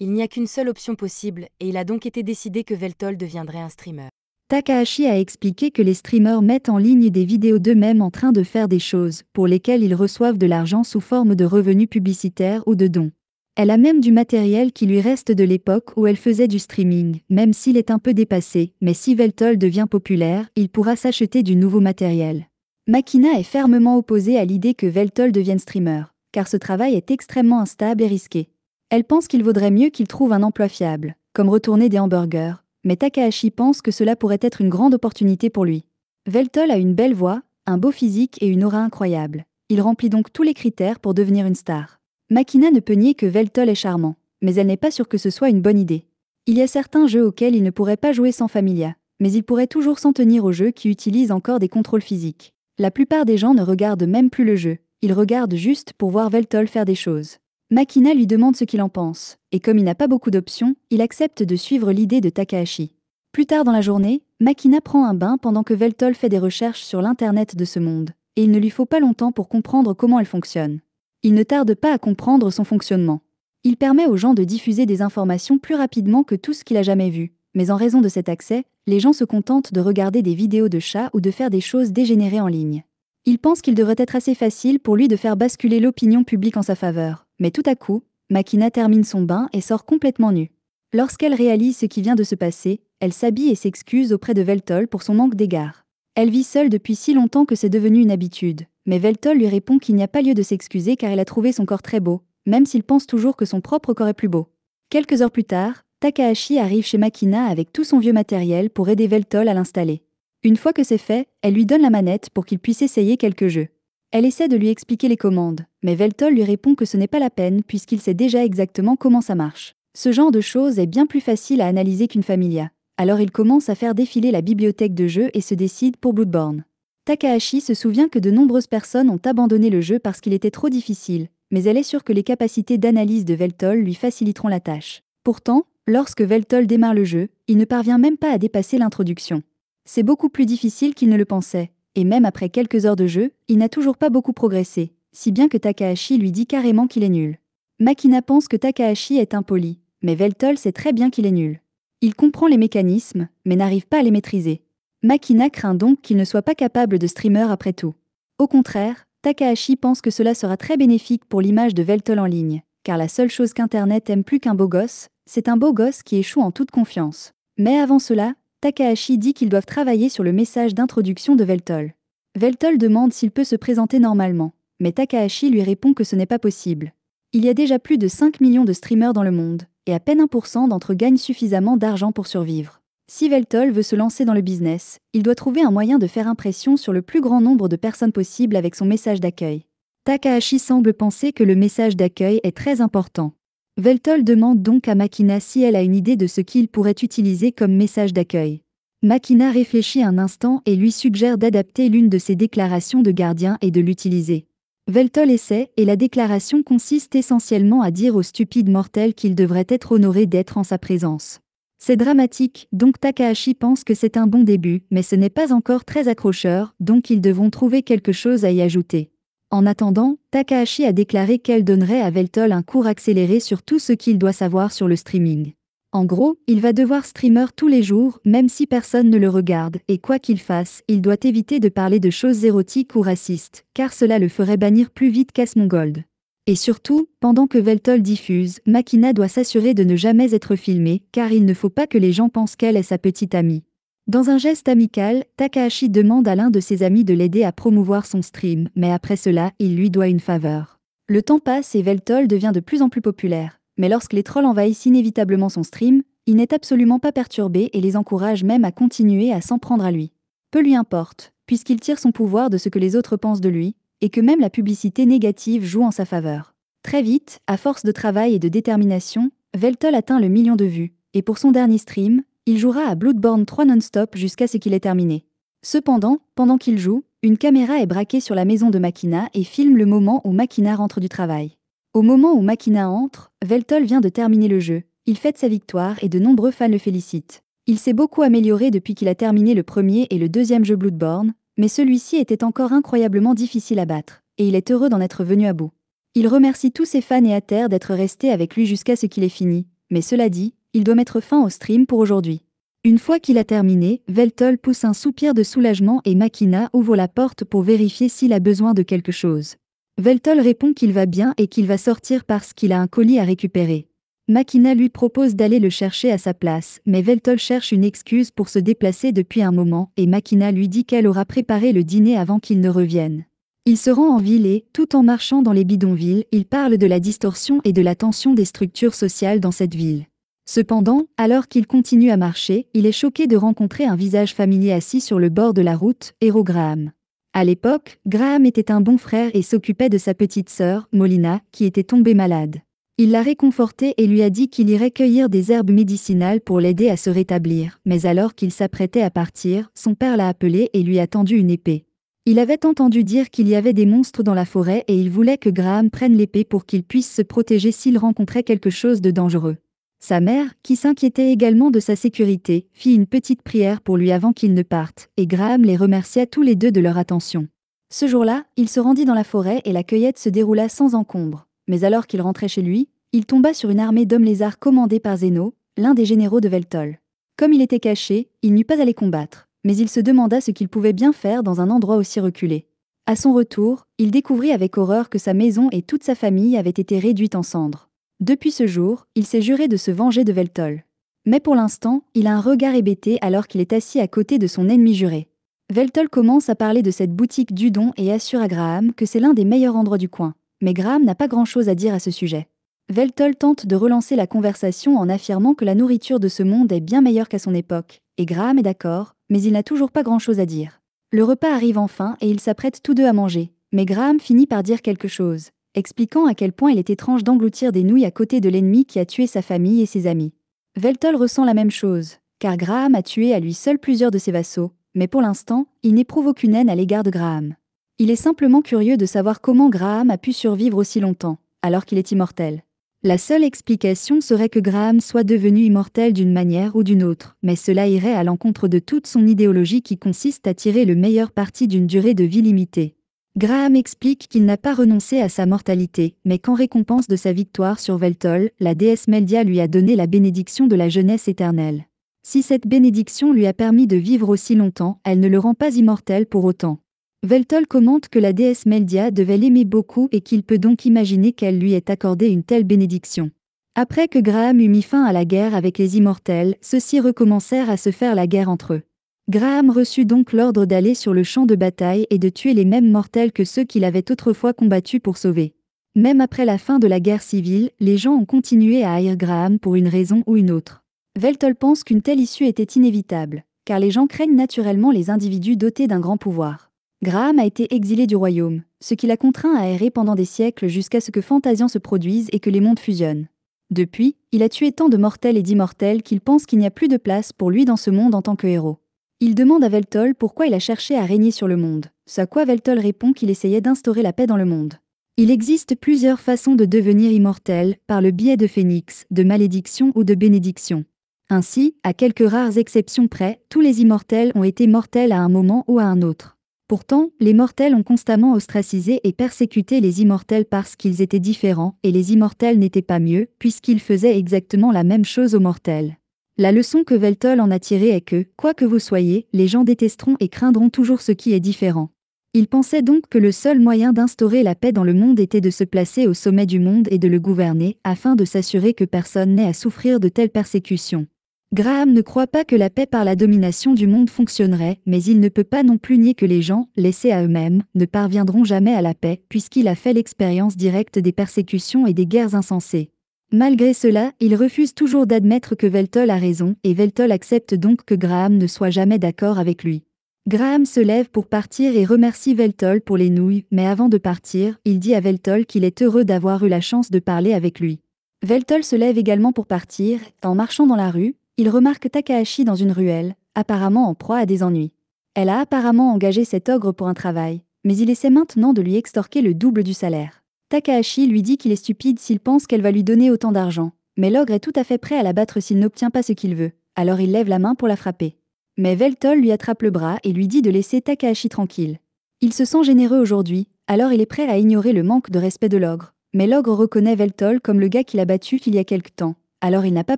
Il n'y a qu'une seule option possible, et il a donc été décidé que Veltol deviendrait un streamer. Takahashi a expliqué que les streamers mettent en ligne des vidéos d'eux-mêmes en train de faire des choses pour lesquelles ils reçoivent de l'argent sous forme de revenus publicitaires ou de dons. Elle a même du matériel qui lui reste de l'époque où elle faisait du streaming, même s'il est un peu dépassé, mais si Veltol devient populaire, il pourra s'acheter du nouveau matériel. Makina est fermement opposée à l'idée que Veltol devienne streamer, car ce travail est extrêmement instable et risqué. Elle pense qu'il vaudrait mieux qu'il trouve un emploi fiable, comme retourner des hamburgers, mais Takahashi pense que cela pourrait être une grande opportunité pour lui. Veltol a une belle voix, un beau physique et une aura incroyable. Il remplit donc tous les critères pour devenir une star. Makina ne peut nier que Veltol est charmant, mais elle n'est pas sûre que ce soit une bonne idée. Il y a certains jeux auxquels il ne pourrait pas jouer sans familia, mais il pourrait toujours s'en tenir aux jeux qui utilisent encore des contrôles physiques. La plupart des gens ne regardent même plus le jeu, ils regardent juste pour voir Veltol faire des choses. Makina lui demande ce qu'il en pense, et comme il n'a pas beaucoup d'options, il accepte de suivre l'idée de Takahashi. Plus tard dans la journée, Makina prend un bain pendant que Veltol fait des recherches sur l'internet de ce monde, et il ne lui faut pas longtemps pour comprendre comment elle fonctionne. Il ne tarde pas à comprendre son fonctionnement. Il permet aux gens de diffuser des informations plus rapidement que tout ce qu'il a jamais vu, mais en raison de cet accès, les gens se contentent de regarder des vidéos de chats ou de faire des choses dégénérées en ligne. Il pense qu'il devrait être assez facile pour lui de faire basculer l'opinion publique en sa faveur. Mais tout à coup, Makina termine son bain et sort complètement nue. Lorsqu'elle réalise ce qui vient de se passer, elle s'habille et s'excuse auprès de Veltol pour son manque d'égard. Elle vit seule depuis si longtemps que c'est devenu une habitude, mais Veltol lui répond qu'il n'y a pas lieu de s'excuser car elle a trouvé son corps très beau, même s'il pense toujours que son propre corps est plus beau. Quelques heures plus tard, Takahashi arrive chez Makina avec tout son vieux matériel pour aider Veltol à l'installer. Une fois que c'est fait, elle lui donne la manette pour qu'il puisse essayer quelques jeux. Elle essaie de lui expliquer les commandes, mais Veltol lui répond que ce n'est pas la peine puisqu'il sait déjà exactement comment ça marche. Ce genre de choses est bien plus facile à analyser qu'une familia. Alors il commence à faire défiler la bibliothèque de jeux et se décide pour Bloodborne. Takahashi se souvient que de nombreuses personnes ont abandonné le jeu parce qu'il était trop difficile, mais elle est sûre que les capacités d'analyse de Veltol lui faciliteront la tâche. Pourtant, lorsque Veltol démarre le jeu, il ne parvient même pas à dépasser l'introduction. C'est beaucoup plus difficile qu'il ne le pensait. Et même après quelques heures de jeu, il n'a toujours pas beaucoup progressé, si bien que Takahashi lui dit carrément qu'il est nul. Makina pense que Takahashi est impoli, mais Veltol sait très bien qu'il est nul. Il comprend les mécanismes, mais n'arrive pas à les maîtriser. Makina craint donc qu'il ne soit pas capable de streamer après tout. Au contraire, Takahashi pense que cela sera très bénéfique pour l'image de Veltol en ligne, car la seule chose qu'Internet aime plus qu'un beau gosse, c'est un beau gosse qui échoue en toute confiance. Mais avant cela, Takahashi dit qu'ils doivent travailler sur le message d'introduction de Veltol. Veltol demande s'il peut se présenter normalement, mais Takahashi lui répond que ce n'est pas possible. Il y a déjà plus de 5 millions de streamers dans le monde, et à peine 1% d'entre eux gagnent suffisamment d'argent pour survivre. Si Veltol veut se lancer dans le business, il doit trouver un moyen de faire impression sur le plus grand nombre de personnes possible avec son message d'accueil. Takahashi semble penser que le message d'accueil est très important. Veltol demande donc à Makina si elle a une idée de ce qu'il pourrait utiliser comme message d'accueil. Makina réfléchit un instant et lui suggère d'adapter l'une de ses déclarations de gardien et de l'utiliser. Veltol essaie et la déclaration consiste essentiellement à dire aux stupides mortels qu'ils devraient être honorés d'être en sa présence. C'est dramatique, donc Takahashi pense que c'est un bon début, mais ce n'est pas encore très accrocheur, donc ils devront trouver quelque chose à y ajouter. En attendant, Takahashi a déclaré qu'elle donnerait à Veltol un cours accéléré sur tout ce qu'il doit savoir sur le streaming. En gros, il va devoir streamer tous les jours, même si personne ne le regarde, et quoi qu'il fasse, il doit éviter de parler de choses érotiques ou racistes, car cela le ferait bannir plus vite qu'Asmongold. Et surtout, pendant que Veltol diffuse, Makina doit s'assurer de ne jamais être filmée, car il ne faut pas que les gens pensent qu'elle est sa petite amie. Dans un geste amical, Takahashi demande à l'un de ses amis de l'aider à promouvoir son stream, mais après cela, il lui doit une faveur. Le temps passe et Veltol devient de plus en plus populaire, mais lorsque les trolls envahissent inévitablement son stream, il n'est absolument pas perturbé et les encourage même à continuer à s'en prendre à lui. Peu lui importe, puisqu'il tire son pouvoir de ce que les autres pensent de lui, et que même la publicité négative joue en sa faveur. Très vite, à force de travail et de détermination, Veltol atteint le million de vues, et pour son dernier stream, il jouera à Bloodborne 3 non-stop jusqu'à ce qu'il ait terminé. Cependant, pendant qu'il joue, une caméra est braquée sur la maison de Makina et filme le moment où Makina rentre du travail. Au moment où Makina entre, Veltol vient de terminer le jeu, il fête sa victoire et de nombreux fans le félicitent. Il s'est beaucoup amélioré depuis qu'il a terminé le premier et le deuxième jeu Bloodborne, mais celui-ci était encore incroyablement difficile à battre, et il est heureux d'en être venu à bout. Il remercie tous ses fans et haters d'être restés avec lui jusqu'à ce qu'il ait fini, mais cela dit, il doit mettre fin au stream pour aujourd'hui. Une fois qu'il a terminé, Veltol pousse un soupir de soulagement et Makina ouvre la porte pour vérifier s'il a besoin de quelque chose. Veltol répond qu'il va bien et qu'il va sortir parce qu'il a un colis à récupérer. Makina lui propose d'aller le chercher à sa place, mais Veltol cherche une excuse pour se déplacer depuis un moment et Makina lui dit qu'elle aura préparé le dîner avant qu'il ne revienne. Il se rend en ville et, tout en marchant dans les bidonvilles, il parle de la distorsion et de la tension des structures sociales dans cette ville. Cependant, alors qu'il continue à marcher, il est choqué de rencontrer un visage familier assis sur le bord de la route, Hero Graham. À l'époque, Graham était un bon frère et s'occupait de sa petite sœur, Molina, qui était tombée malade. Il l'a réconfortée et lui a dit qu'il irait cueillir des herbes médicinales pour l'aider à se rétablir, mais alors qu'il s'apprêtait à partir, son père l'a appelé et lui a tendu une épée. Il avait entendu dire qu'il y avait des monstres dans la forêt et il voulait que Graham prenne l'épée pour qu'il puisse se protéger s'il rencontrait quelque chose de dangereux. Sa mère, qui s'inquiétait également de sa sécurité, fit une petite prière pour lui avant qu'il ne parte, et Graham les remercia tous les deux de leur attention. Ce jour-là, il se rendit dans la forêt et la cueillette se déroula sans encombre, mais alors qu'il rentrait chez lui, il tomba sur une armée d'hommes lézards commandés par Zeno, l'un des généraux de Veltol. Comme il était caché, il n'eut pas à les combattre, mais il se demanda ce qu'il pouvait bien faire dans un endroit aussi reculé. À son retour, il découvrit avec horreur que sa maison et toute sa famille avaient été réduites en cendres. Depuis ce jour, il s'est juré de se venger de Veltol. Mais pour l'instant, il a un regard hébété alors qu'il est assis à côté de son ennemi juré. Veltol commence à parler de cette boutique d'Udon et assure à Graham que c'est l'un des meilleurs endroits du coin. Mais Graham n'a pas grand-chose à dire à ce sujet. Veltol tente de relancer la conversation en affirmant que la nourriture de ce monde est bien meilleure qu'à son époque, et Graham est d'accord, mais il n'a toujours pas grand-chose à dire. Le repas arrive enfin et ils s'apprêtent tous deux à manger, mais Graham finit par dire quelque chose, expliquant à quel point il est étrange d'engloutir des nouilles à côté de l'ennemi qui a tué sa famille et ses amis. Veltol ressent la même chose, car Graham a tué à lui seul plusieurs de ses vassaux, mais pour l'instant, il n'éprouve aucune haine à l'égard de Graham. Il est simplement curieux de savoir comment Graham a pu survivre aussi longtemps, alors qu'il est immortel. La seule explication serait que Graham soit devenu immortel d'une manière ou d'une autre, mais cela irait à l'encontre de toute son idéologie qui consiste à tirer le meilleur parti d'une durée de vie limitée. Graham explique qu'il n'a pas renoncé à sa mortalité, mais qu'en récompense de sa victoire sur Veltol, la déesse Meldia lui a donné la bénédiction de la jeunesse éternelle. Si cette bénédiction lui a permis de vivre aussi longtemps, elle ne le rend pas immortel pour autant. Veltol commente que la déesse Meldia devait l'aimer beaucoup et qu'il peut donc imaginer qu'elle lui ait accordé une telle bénédiction. Après que Graham eut mis fin à la guerre avec les immortels, ceux-ci recommencèrent à se faire la guerre entre eux. Graham reçut donc l'ordre d'aller sur le champ de bataille et de tuer les mêmes mortels que ceux qu'il avait autrefois combattus pour sauver. Même après la fin de la guerre civile, les gens ont continué à haïr Graham pour une raison ou une autre. Veltol pense qu'une telle issue était inévitable, car les gens craignent naturellement les individus dotés d'un grand pouvoir. Graham a été exilé du royaume, ce qui l'a contraint à errer pendant des siècles jusqu'à ce que Fantasian se produise et que les mondes fusionnent. Depuis, il a tué tant de mortels et d'immortels qu'il pense qu'il n'y a plus de place pour lui dans ce monde en tant que héros. Il demande à Veltol pourquoi il a cherché à régner sur le monde, ce à quoi Veltol répond qu'il essayait d'instaurer la paix dans le monde. Il existe plusieurs façons de devenir immortel, par le biais de phénix, de malédiction ou de bénédiction. Ainsi, à quelques rares exceptions près, tous les immortels ont été mortels à un moment ou à un autre. Pourtant, les mortels ont constamment ostracisé et persécuté les immortels parce qu'ils étaient différents, et les immortels n'étaient pas mieux, puisqu'ils faisaient exactement la même chose aux mortels. La leçon que Veltol en a tirée est que, quoi que vous soyez, les gens détesteront et craindront toujours ce qui est différent. Il pensait donc que le seul moyen d'instaurer la paix dans le monde était de se placer au sommet du monde et de le gouverner, afin de s'assurer que personne n'ait à souffrir de telles persécutions. Graham ne croit pas que la paix par la domination du monde fonctionnerait, mais il ne peut pas non plus nier que les gens, laissés à eux-mêmes, ne parviendront jamais à la paix, puisqu'il a fait l'expérience directe des persécutions et des guerres insensées. Malgré cela, il refuse toujours d'admettre que Veltol a raison, et Veltol accepte donc que Graham ne soit jamais d'accord avec lui. Graham se lève pour partir et remercie Veltol pour les nouilles, mais avant de partir, il dit à Veltol qu'il est heureux d'avoir eu la chance de parler avec lui. Veltol se lève également pour partir, en marchant dans la rue, il remarque Takahashi dans une ruelle, apparemment en proie à des ennuis. Elle a apparemment engagé cet ogre pour un travail, mais il essaie maintenant de lui extorquer le double du salaire. Takahashi lui dit qu'il est stupide s'il pense qu'elle va lui donner autant d'argent, mais l'ogre est tout à fait prêt à la battre s'il n'obtient pas ce qu'il veut, alors il lève la main pour la frapper. Mais Veltol lui attrape le bras et lui dit de laisser Takahashi tranquille. Il se sent généreux aujourd'hui, alors il est prêt à ignorer le manque de respect de l'ogre. Mais l'ogre reconnaît Veltol comme le gars qu'il a battu il y a quelque temps, alors il n'a pas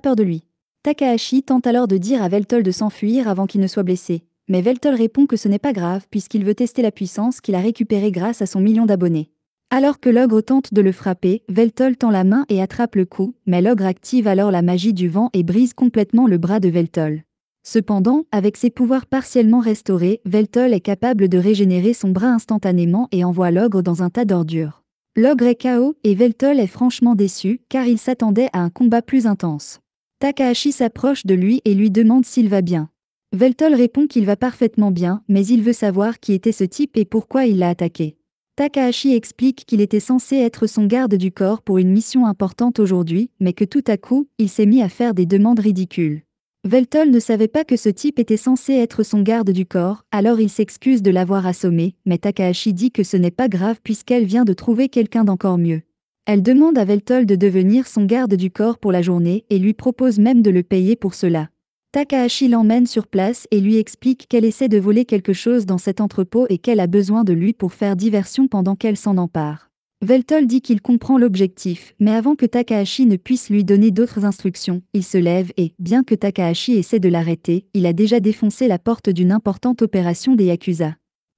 peur de lui. Takahashi tente alors de dire à Veltol de s'enfuir avant qu'il ne soit blessé, mais Veltol répond que ce n'est pas grave puisqu'il veut tester la puissance qu'il a récupérée grâce à son million d'abonnés. Alors que l'ogre tente de le frapper, Veltol tend la main et attrape le coup, mais l'ogre active alors la magie du vent et brise complètement le bras de Veltol. Cependant, avec ses pouvoirs partiellement restaurés, Veltol est capable de régénérer son bras instantanément et envoie l'ogre dans un tas d'ordures. L'ogre est KO et Veltol est franchement déçu car il s'attendait à un combat plus intense. Takahashi s'approche de lui et lui demande s'il va bien. Veltol répond qu'il va parfaitement bien, mais il veut savoir qui était ce type et pourquoi il l'a attaqué. Takahashi explique qu'il était censé être son garde du corps pour une mission importante aujourd'hui, mais que tout à coup, il s'est mis à faire des demandes ridicules. Veltol ne savait pas que ce type était censé être son garde du corps, alors il s'excuse de l'avoir assommé, mais Takahashi dit que ce n'est pas grave puisqu'elle vient de trouver quelqu'un d'encore mieux. Elle demande à Veltol de devenir son garde du corps pour la journée et lui propose même de le payer pour cela. Takahashi l'emmène sur place et lui explique qu'elle essaie de voler quelque chose dans cet entrepôt et qu'elle a besoin de lui pour faire diversion pendant qu'elle s'en empare. Veltol dit qu'il comprend l'objectif, mais avant que Takahashi ne puisse lui donner d'autres instructions, il se lève et, bien que Takahashi essaie de l'arrêter, il a déjà défoncé la porte d'une importante opération des Yakuza.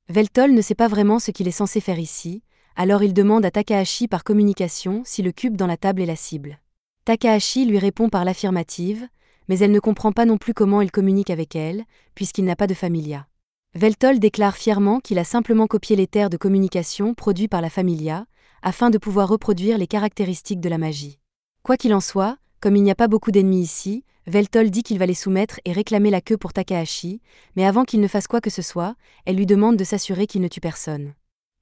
Veltol ne sait pas vraiment ce qu'il est censé faire ici, alors il demande à Takahashi par communication si le cube dans la table est la cible. Takahashi lui répond par l'affirmative, mais elle ne comprend pas non plus comment il communique avec elle, puisqu'il n'a pas de familia. Veltol déclare fièrement qu'il a simplement copié les terres de communication produits par la familia, afin de pouvoir reproduire les caractéristiques de la magie. Quoi qu'il en soit, comme il n'y a pas beaucoup d'ennemis ici, Veltol dit qu'il va les soumettre et réclamer la queue pour Takahashi, mais avant qu'il ne fasse quoi que ce soit, elle lui demande de s'assurer qu'il ne tue personne.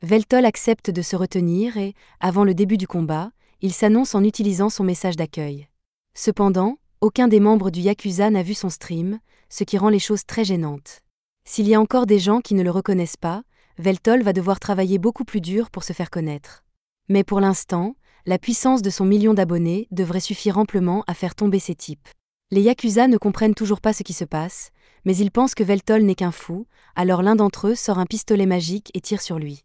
Veltol accepte de se retenir et, avant le début du combat, il s'annonce en utilisant son message d'accueil. Cependant, aucun des membres du Yakuza n'a vu son stream, ce qui rend les choses très gênantes. S'il y a encore des gens qui ne le reconnaissent pas, Veltol va devoir travailler beaucoup plus dur pour se faire connaître. Mais pour l'instant, la puissance de son million d'abonnés devrait suffire amplement à faire tomber ces types. Les Yakuza ne comprennent toujours pas ce qui se passe, mais ils pensent que Veltol n'est qu'un fou, alors l'un d'entre eux sort un pistolet magique et tire sur lui.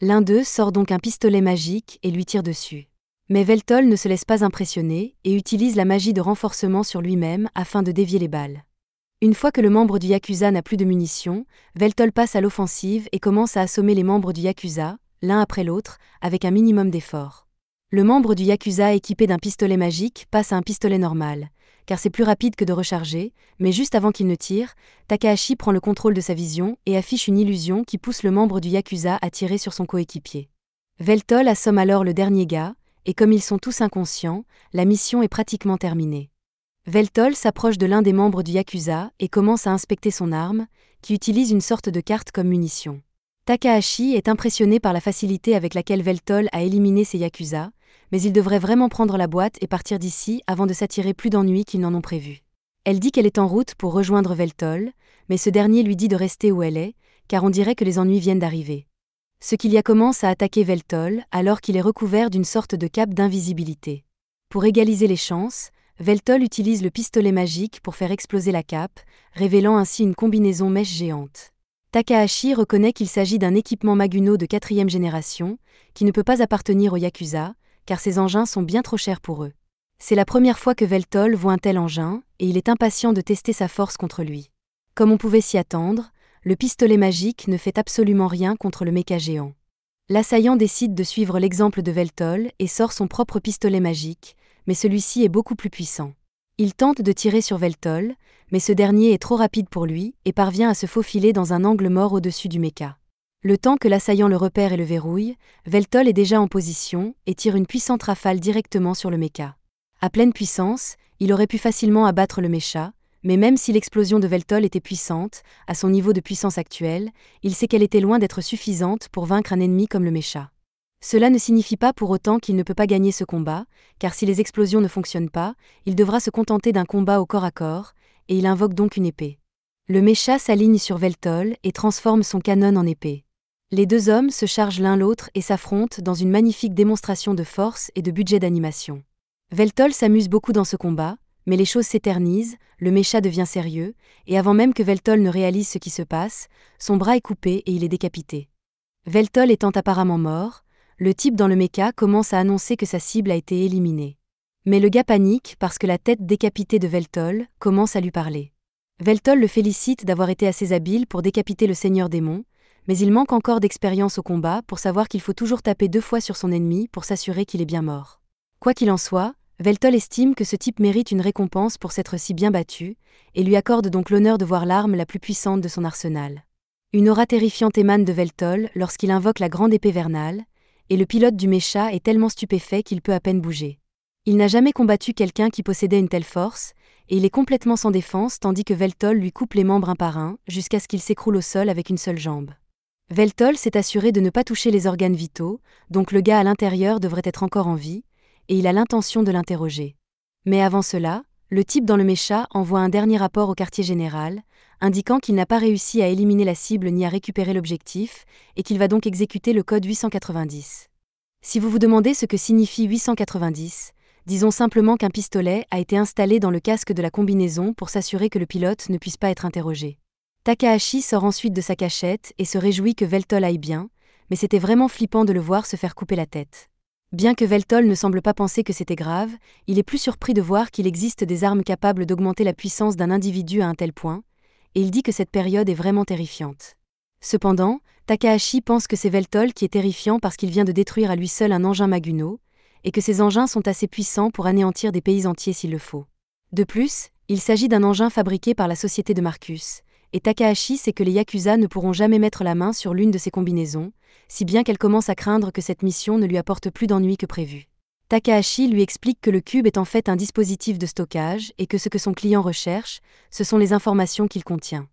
L'un d'eux sort donc un pistolet magique et lui tire dessus. Mais Veltol ne se laisse pas impressionner et utilise la magie de renforcement sur lui-même afin de dévier les balles. Une fois que le membre du Yakuza n'a plus de munitions, Veltol passe à l'offensive et commence à assommer les membres du Yakuza, l'un après l'autre, avec un minimum d'effort. Le membre du Yakuza équipé d'un pistolet magique passe à un pistolet normal, car c'est plus rapide que de recharger, mais juste avant qu'il ne tire, Takahashi prend le contrôle de sa vision et affiche une illusion qui pousse le membre du Yakuza à tirer sur son coéquipier. Veltol assomme alors le dernier gars, et comme ils sont tous inconscients, la mission est pratiquement terminée. Veltol s'approche de l'un des membres du Yakuza et commence à inspecter son arme, qui utilise une sorte de carte comme munition. Takahashi est impressionné par la facilité avec laquelle Veltol a éliminé ses Yakuza, mais il devrait vraiment prendre la boîte et partir d'ici avant de s'attirer plus d'ennuis qu'ils n'en ont prévu. Elle dit qu'elle est en route pour rejoindre Veltol, mais ce dernier lui dit de rester où elle est, car on dirait que les ennuis viennent d'arriver. Ce qu'il y a commence à attaquer Veltol alors qu'il est recouvert d'une sorte de cape d'invisibilité. Pour égaliser les chances, Veltol utilise le pistolet magique pour faire exploser la cape, révélant ainsi une combinaison mèche géante. Takahashi reconnaît qu'il s'agit d'un équipement Maguno de 4e génération, qui ne peut pas appartenir aux Yakuza, car ces engins sont bien trop chers pour eux. C'est la première fois que Veltol voit un tel engin, et il est impatient de tester sa force contre lui. Comme on pouvait s'y attendre, le pistolet magique ne fait absolument rien contre le méca géant. L'assaillant décide de suivre l'exemple de Veltol et sort son propre pistolet magique, mais celui-ci est beaucoup plus puissant. Il tente de tirer sur Veltol, mais ce dernier est trop rapide pour lui et parvient à se faufiler dans un angle mort au-dessus du méca. Le temps que l'assaillant le repère et le verrouille, Veltol est déjà en position et tire une puissante rafale directement sur le méca. À pleine puissance, il aurait pu facilement abattre le mécha, mais même si l'explosion de Veltol était puissante, à son niveau de puissance actuel, il sait qu'elle était loin d'être suffisante pour vaincre un ennemi comme le mécha. Cela ne signifie pas pour autant qu'il ne peut pas gagner ce combat, car si les explosions ne fonctionnent pas, il devra se contenter d'un combat au corps à corps, et il invoque donc une épée. Le mécha s'aligne sur Veltol et transforme son canon en épée. Les deux hommes se chargent l'un l'autre et s'affrontent dans une magnifique démonstration de force et de budget d'animation. Veltol s'amuse beaucoup dans ce combat, mais les choses s'éternisent, le mécha devient sérieux, et avant même que Veltol ne réalise ce qui se passe, son bras est coupé et il est décapité. Veltol étant apparemment mort, le type dans le méca commence à annoncer que sa cible a été éliminée. Mais le gars panique parce que la tête décapitée de Veltol commence à lui parler. Veltol le félicite d'avoir été assez habile pour décapiter le seigneur démon, mais il manque encore d'expérience au combat pour savoir qu'il faut toujours taper 2 fois sur son ennemi pour s'assurer qu'il est bien mort. Quoi qu'il en soit, Veltol estime que ce type mérite une récompense pour s'être si bien battu, et lui accorde donc l'honneur de voir l'arme la plus puissante de son arsenal. Une aura terrifiante émane de Veltol lorsqu'il invoque la grande épée vernale, et le pilote du mécha est tellement stupéfait qu'il peut à peine bouger. Il n'a jamais combattu quelqu'un qui possédait une telle force, et il est complètement sans défense tandis que Veltol lui coupe les membres un par un, jusqu'à ce qu'il s'écroule au sol avec une seule jambe. Veltol s'est assuré de ne pas toucher les organes vitaux, donc le gars à l'intérieur devrait être encore en vie, et il a l'intention de l'interroger. Mais avant cela, le type dans le mécha envoie un dernier rapport au quartier général, indiquant qu'il n'a pas réussi à éliminer la cible ni à récupérer l'objectif, et qu'il va donc exécuter le code 890. Si vous vous demandez ce que signifie 890, disons simplement qu'un pistolet a été installé dans le casque de la combinaison pour s'assurer que le pilote ne puisse pas être interrogé. Takahashi sort ensuite de sa cachette et se réjouit que Veltol aille bien, mais c'était vraiment flippant de le voir se faire couper la tête. Bien que Veltol ne semble pas penser que c'était grave, il est plus surpris de voir qu'il existe des armes capables d'augmenter la puissance d'un individu à un tel point, et il dit que cette période est vraiment terrifiante. Cependant, Takahashi pense que c'est Veltol qui est terrifiant parce qu'il vient de détruire à lui seul un engin Maguno, et que ces engins sont assez puissants pour anéantir des pays entiers s'il le faut. De plus, il s'agit d'un engin fabriqué par la société de Marcus, et Takahashi sait que les Yakuza ne pourront jamais mettre la main sur l'une de ces combinaisons, si bien qu'elle commence à craindre que cette mission ne lui apporte plus d'ennuis que prévu. Takahashi lui explique que le cube est en fait un dispositif de stockage et que ce que son client recherche, ce sont les informations qu'il contient.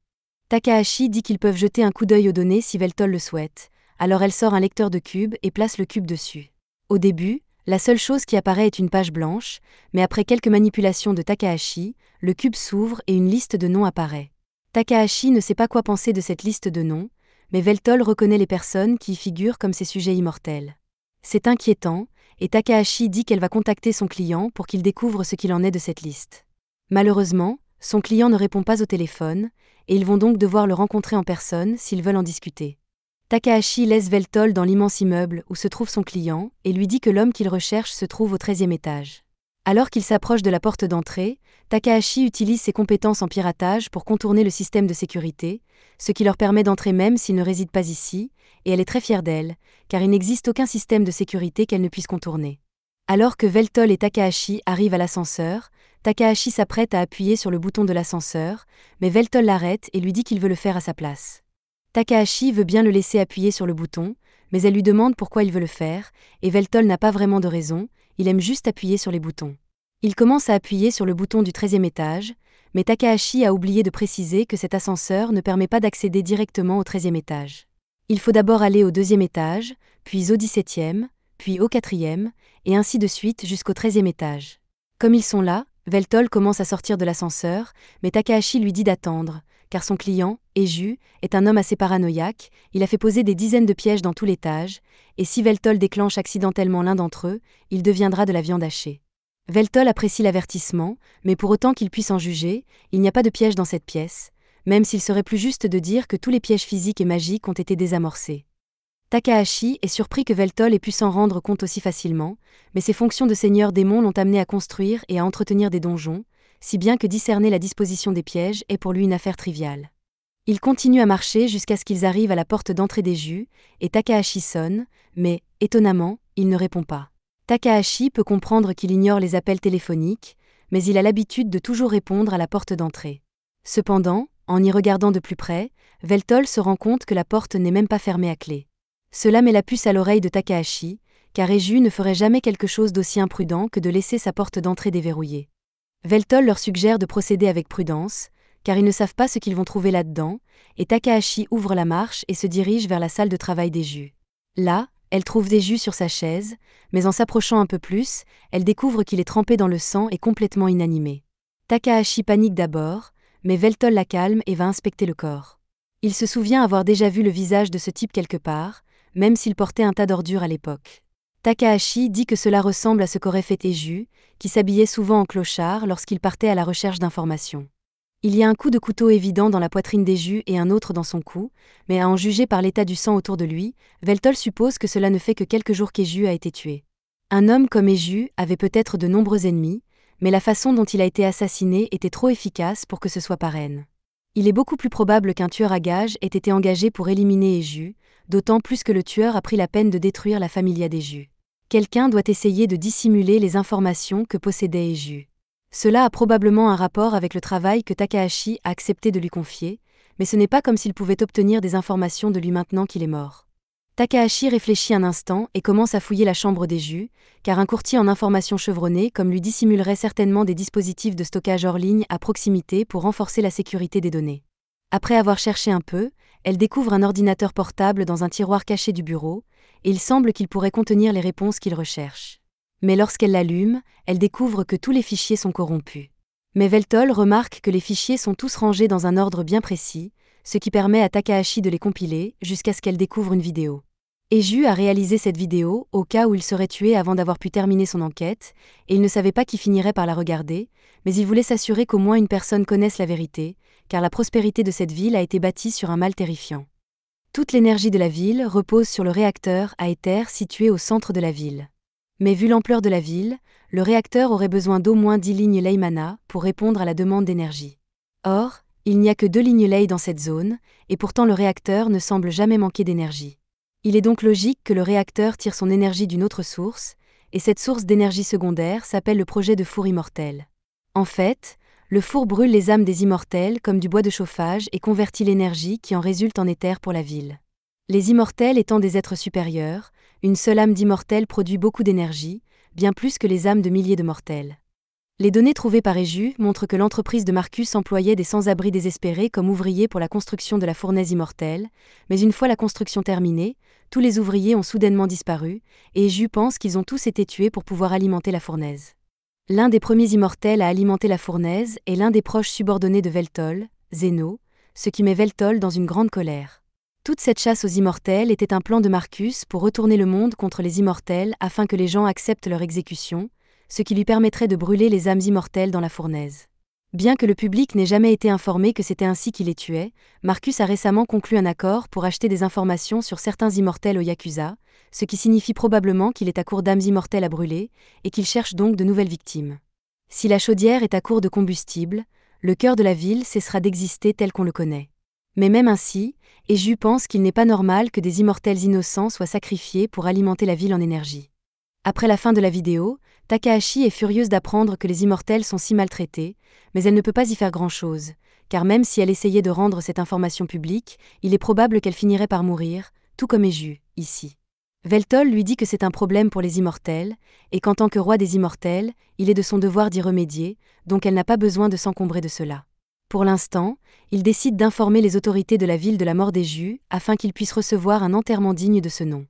Takahashi dit qu'ils peuvent jeter un coup d'œil aux données si Veltol le souhaite, alors elle sort un lecteur de cube et place le cube dessus. Au début, la seule chose qui apparaît est une page blanche, mais après quelques manipulations de Takahashi, le cube s'ouvre et une liste de noms apparaît. Takahashi ne sait pas quoi penser de cette liste de noms, mais Veltol reconnaît les personnes qui y figurent comme ses sujets immortels. C'est inquiétant, et Takahashi dit qu'elle va contacter son client pour qu'il découvre ce qu'il en est de cette liste. Malheureusement, son client ne répond pas au téléphone, et ils vont donc devoir le rencontrer en personne s'ils veulent en discuter. Takahashi laisse Veltol dans l'immense immeuble où se trouve son client et lui dit que l'homme qu'il recherche se trouve au 13e étage. Alors qu'il s'approche de la porte d'entrée, Takahashi utilise ses compétences en piratage pour contourner le système de sécurité, ce qui leur permet d'entrer même s'ils ne résident pas ici, et elle est très fière d'elle, car il n'existe aucun système de sécurité qu'elle ne puisse contourner. Alors que Veltol et Takahashi arrivent à l'ascenseur, Takahashi s'apprête à appuyer sur le bouton de l'ascenseur, mais Veltol l'arrête et lui dit qu'il veut le faire à sa place. Takahashi veut bien le laisser appuyer sur le bouton, mais elle lui demande pourquoi il veut le faire, et Veltol n'a pas vraiment de raison, il aime juste appuyer sur les boutons. Il commence à appuyer sur le bouton du 13e étage, mais Takahashi a oublié de préciser que cet ascenseur ne permet pas d'accéder directement au 13e étage. Il faut d'abord aller au 2e étage, puis au 17e, puis au 4e, et ainsi de suite jusqu'au 13e étage. Comme ils sont là, Veltol commence à sortir de l'ascenseur, mais Takahashi lui dit d'attendre, car son client, Eiju, est un homme assez paranoïaque, il a fait poser des dizaines de pièges dans tout l'étage, et si Veltol déclenche accidentellement l'un d'entre eux, il deviendra de la viande hachée. Veltol apprécie l'avertissement, mais pour autant qu'il puisse en juger, il n'y a pas de piège dans cette pièce, même s'il serait plus juste de dire que tous les pièges physiques et magiques ont été désamorcés. Takahashi est surpris que Veltol ait pu s'en rendre compte aussi facilement, mais ses fonctions de seigneur démon l'ont amené à construire et à entretenir des donjons, si bien que discerner la disposition des pièges est pour lui une affaire triviale. Il continue à marcher jusqu'à ce qu'ils arrivent à la porte d'entrée des jus, et Takahashi sonne, mais, étonnamment, il ne répond pas. Takahashi peut comprendre qu'il ignore les appels téléphoniques, mais il a l'habitude de toujours répondre à la porte d'entrée. Cependant, en y regardant de plus près, Veltol se rend compte que la porte n'est même pas fermée à clé. Cela met la puce à l'oreille de Takahashi, car Eiju ne ferait jamais quelque chose d'aussi imprudent que de laisser sa porte d'entrée déverrouillée. Veltol leur suggère de procéder avec prudence, car ils ne savent pas ce qu'ils vont trouver là-dedans, et Takahashi ouvre la marche et se dirige vers la salle de travail d'Eiju. Là, elle trouve Eiju sur sa chaise, mais en s'approchant un peu plus, elle découvre qu'il est trempé dans le sang et complètement inanimé. Takahashi panique d'abord, mais Veltol la calme et va inspecter le corps. Il se souvient avoir déjà vu le visage de ce type quelque part, même s'il portait un tas d'ordures à l'époque. Takahashi dit que cela ressemble à ce qu'aurait fait Eiju, qui s'habillait souvent en clochard lorsqu'il partait à la recherche d'informations. Il y a un coup de couteau évident dans la poitrine d'Eiju et un autre dans son cou, mais à en juger par l'état du sang autour de lui, Veltol suppose que cela ne fait que quelques jours qu'Eiju a été tué. Un homme comme Eiju avait peut-être de nombreux ennemis, mais la façon dont il a été assassiné était trop efficace pour que ce soit parène. Il est beaucoup plus probable qu'un tueur à gages ait été engagé pour éliminer Eiju, d'autant plus que le tueur a pris la peine de détruire la familia d'Eiju. Quelqu'un doit essayer de dissimuler les informations que possédait Eiju. Cela a probablement un rapport avec le travail que Takahashi a accepté de lui confier, mais ce n'est pas comme s'il pouvait obtenir des informations de lui maintenant qu'il est mort. Takahashi réfléchit un instant et commence à fouiller la chambre d'Eiju, car un courtier en information chevronné comme lui dissimulerait certainement des dispositifs de stockage hors ligne à proximité pour renforcer la sécurité des données. Après avoir cherché un peu, elle découvre un ordinateur portable dans un tiroir caché du bureau, et il semble qu'il pourrait contenir les réponses qu'il recherche. Mais lorsqu'elle l'allume, elle découvre que tous les fichiers sont corrompus. Mais Veltol remarque que les fichiers sont tous rangés dans un ordre bien précis, ce qui permet à Takahashi de les compiler jusqu'à ce qu'elle découvre une vidéo. Eiju a réalisé cette vidéo au cas où il serait tué avant d'avoir pu terminer son enquête, et il ne savait pas qui finirait par la regarder, mais il voulait s'assurer qu'au moins une personne connaisse la vérité, car la prospérité de cette ville a été bâtie sur un mal terrifiant. Toute l'énergie de la ville repose sur le réacteur à éther situé au centre de la ville. Mais vu l'ampleur de la ville, le réacteur aurait besoin d'au moins 10 lignes ley mana pour répondre à la demande d'énergie. Or, il n'y a que 2 lignes ley dans cette zone, et pourtant le réacteur ne semble jamais manquer d'énergie. Il est donc logique que le réacteur tire son énergie d'une autre source, et cette source d'énergie secondaire s'appelle le projet de four immortel. En fait, le four brûle les âmes des immortels comme du bois de chauffage et convertit l'énergie qui en résulte en éther pour la ville. Les immortels étant des êtres supérieurs, une seule âme d'immortel produit beaucoup d'énergie, bien plus que les âmes de milliers de mortels. Les données trouvées par Eiju montrent que l'entreprise de Marcus employait des sans-abri désespérés comme ouvriers pour la construction de la fournaise immortelle, mais une fois la construction terminée, tous les ouvriers ont soudainement disparu, et Eiju pense qu'ils ont tous été tués pour pouvoir alimenter la fournaise. L'un des premiers immortels à alimenter la fournaise est l'un des proches subordonnés de Veltol, Zeno, ce qui met Veltol dans une grande colère. Toute cette chasse aux immortels était un plan de Marcus pour retourner le monde contre les immortels afin que les gens acceptent leur exécution, ce qui lui permettrait de brûler les âmes immortelles dans la fournaise. Bien que le public n'ait jamais été informé que c'était ainsi qu'il les tuait, Marcus a récemment conclu un accord pour acheter des informations sur certains immortels au Yakuza, ce qui signifie probablement qu'il est à court d'âmes immortelles à brûler, et qu'il cherche donc de nouvelles victimes. Si la chaudière est à court de combustible, le cœur de la ville cessera d'exister tel qu'on le connaît. Mais même ainsi, Eiju pense qu'il n'est pas normal que des immortels innocents soient sacrifiés pour alimenter la ville en énergie. Après la fin de la vidéo, Takahashi est furieuse d'apprendre que les immortels sont si maltraités, mais elle ne peut pas y faire grand-chose, car même si elle essayait de rendre cette information publique, il est probable qu'elle finirait par mourir, tout comme Eiju, ici. Veltol lui dit que c'est un problème pour les immortels, et qu'en tant que roi des immortels, il est de son devoir d'y remédier, donc elle n'a pas besoin de s'encombrer de cela. Pour l'instant, il décide d'informer les autorités de la ville de la mort d'Eiju, afin qu'ils puissent recevoir un enterrement digne de ce nom.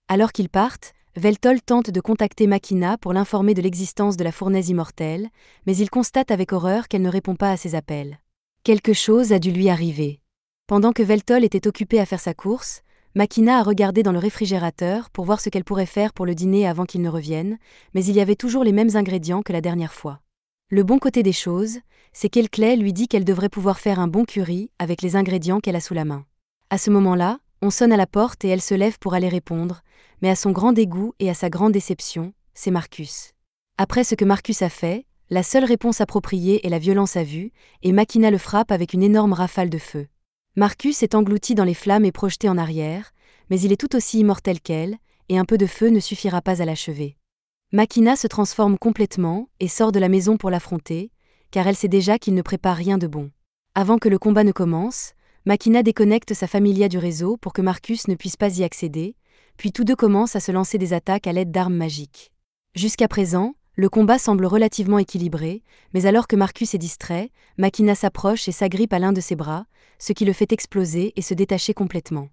Alors qu'ils partent, Veltol tente de contacter Makina pour l'informer de l'existence de la fournaise immortelle, mais il constate avec horreur qu'elle ne répond pas à ses appels. Quelque chose a dû lui arriver. Pendant que Veltol était occupé à faire sa course, Makina a regardé dans le réfrigérateur pour voir ce qu'elle pourrait faire pour le dîner avant qu'il ne revienne, mais il y avait toujours les mêmes ingrédients que la dernière fois. Le bon côté des choses, c'est qu'Elclay lui dit qu'elle devrait pouvoir faire un bon curry avec les ingrédients qu'elle a sous la main. À ce moment-là, on sonne à la porte et elle se lève pour aller répondre, mais à son grand dégoût et à sa grande déception, c'est Marcus. Après ce que Marcus a fait, la seule réponse appropriée est la violence à vue, et Makina le frappe avec une énorme rafale de feu. Marcus est englouti dans les flammes et projeté en arrière, mais il est tout aussi immortel qu'elle, et un peu de feu ne suffira pas à l'achever. Makina se transforme complètement et sort de la maison pour l'affronter, car elle sait déjà qu'il ne prépare rien de bon. Avant que le combat ne commence, Makina déconnecte sa familia du réseau pour que Marcus ne puisse pas y accéder, puis tous deux commencent à se lancer des attaques à l'aide d'armes magiques. Jusqu'à présent, le combat semble relativement équilibré, mais alors que Marcus est distrait, Makina s'approche et s'agrippe à l'un de ses bras, ce qui le fait exploser et se détacher complètement.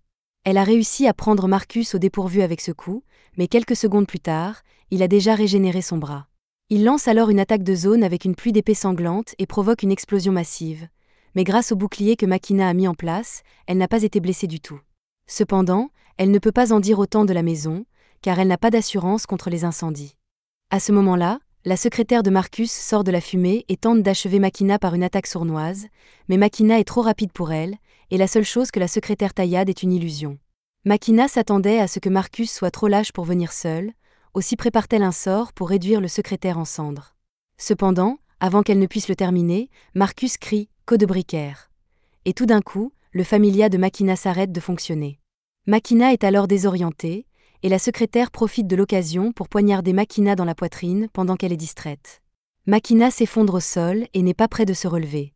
Elle a réussi à prendre Marcus au dépourvu avec ce coup, mais quelques secondes plus tard, il a déjà régénéré son bras. Il lance alors une attaque de zone avec une pluie d'épées sanglantes et provoque une explosion massive. Mais grâce au bouclier que Makina a mis en place, elle n'a pas été blessée du tout. Cependant, elle ne peut pas en dire autant de la maison, car elle n'a pas d'assurance contre les incendies. À ce moment-là, la secrétaire de Marcus sort de la fumée et tente d'achever Makina par une attaque sournoise, mais Makina est trop rapide pour elle, et la seule chose que la secrétaire taillade est une illusion. Makina s'attendait à ce que Marcus soit trop lâche pour venir seul, aussi prépare-t-elle un sort pour réduire le secrétaire en cendres. Cependant, avant qu'elle ne puisse le terminer, Marcus crie « Coup de briquaire !» Et tout d'un coup, le familia de Makina s'arrête de fonctionner. Makina est alors désorientée, et la secrétaire profite de l'occasion pour poignarder Makina dans la poitrine pendant qu'elle est distraite. Makina s'effondre au sol et n'est pas près de se relever.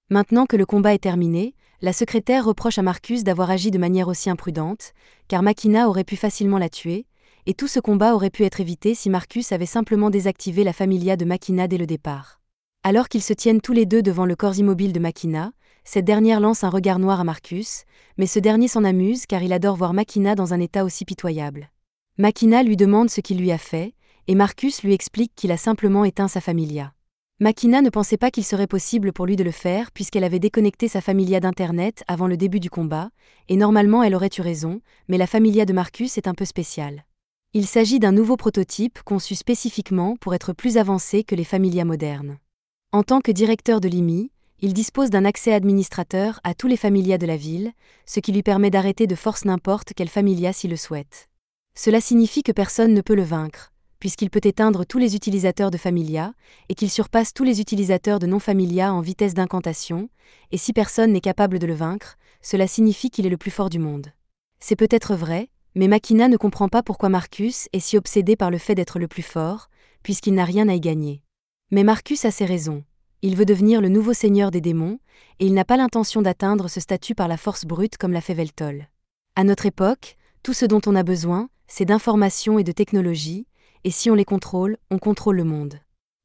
Maintenant que le combat est terminé, la secrétaire reproche à Marcus d'avoir agi de manière aussi imprudente, car Makina aurait pu facilement la tuer, et tout ce combat aurait pu être évité si Marcus avait simplement désactivé la familia de Makina dès le départ. Alors qu'ils se tiennent tous les deux devant le corps immobile de Makina, cette dernière lance un regard noir à Marcus, mais ce dernier s'en amuse car il adore voir Makina dans un état aussi pitoyable. Makina lui demande ce qu'il lui a fait, et Marcus lui explique qu'il a simplement éteint sa familia. Makina ne pensait pas qu'il serait possible pour lui de le faire puisqu'elle avait déconnecté sa familia d'Internet avant le début du combat, et normalement elle aurait eu raison, mais la familia de Marcus est un peu spéciale. Il s'agit d'un nouveau prototype conçu spécifiquement pour être plus avancé que les familias modernes. En tant que directeur de l'IMI, il dispose d'un accès administrateur à tous les familias de la ville, ce qui lui permet d'arrêter de force n'importe quelle familia s'il le souhaite. Cela signifie que personne ne peut le vaincre, puisqu'il peut éteindre tous les utilisateurs de familia, et qu'il surpasse tous les utilisateurs de non-familia en vitesse d'incantation, et si personne n'est capable de le vaincre, cela signifie qu'il est le plus fort du monde. C'est peut-être vrai, mais Makina ne comprend pas pourquoi Marcus est si obsédé par le fait d'être le plus fort, puisqu'il n'a rien à y gagner. Mais Marcus a ses raisons. Il veut devenir le nouveau seigneur des démons, et il n'a pas l'intention d'atteindre ce statut par la force brute comme l'a fait Veltol. À notre époque, tout ce dont on a besoin, c'est d'informations et de technologie, et si on les contrôle, on contrôle le monde.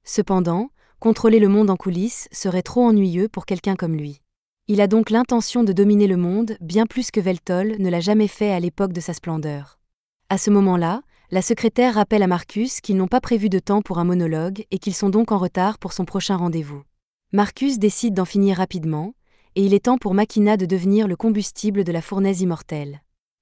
Cependant, contrôler le monde en coulisses serait trop ennuyeux pour quelqu'un comme lui. Il a donc l'intention de dominer le monde bien plus que Veltol ne l'a jamais fait à l'époque de sa splendeur. À ce moment-là, la secrétaire rappelle à Marcus qu'ils n'ont pas prévu de temps pour un monologue et qu'ils sont donc en retard pour son prochain rendez-vous. Marcus décide d'en finir rapidement, et il est temps pour Makina de devenir le combustible de la fournaise immortelle.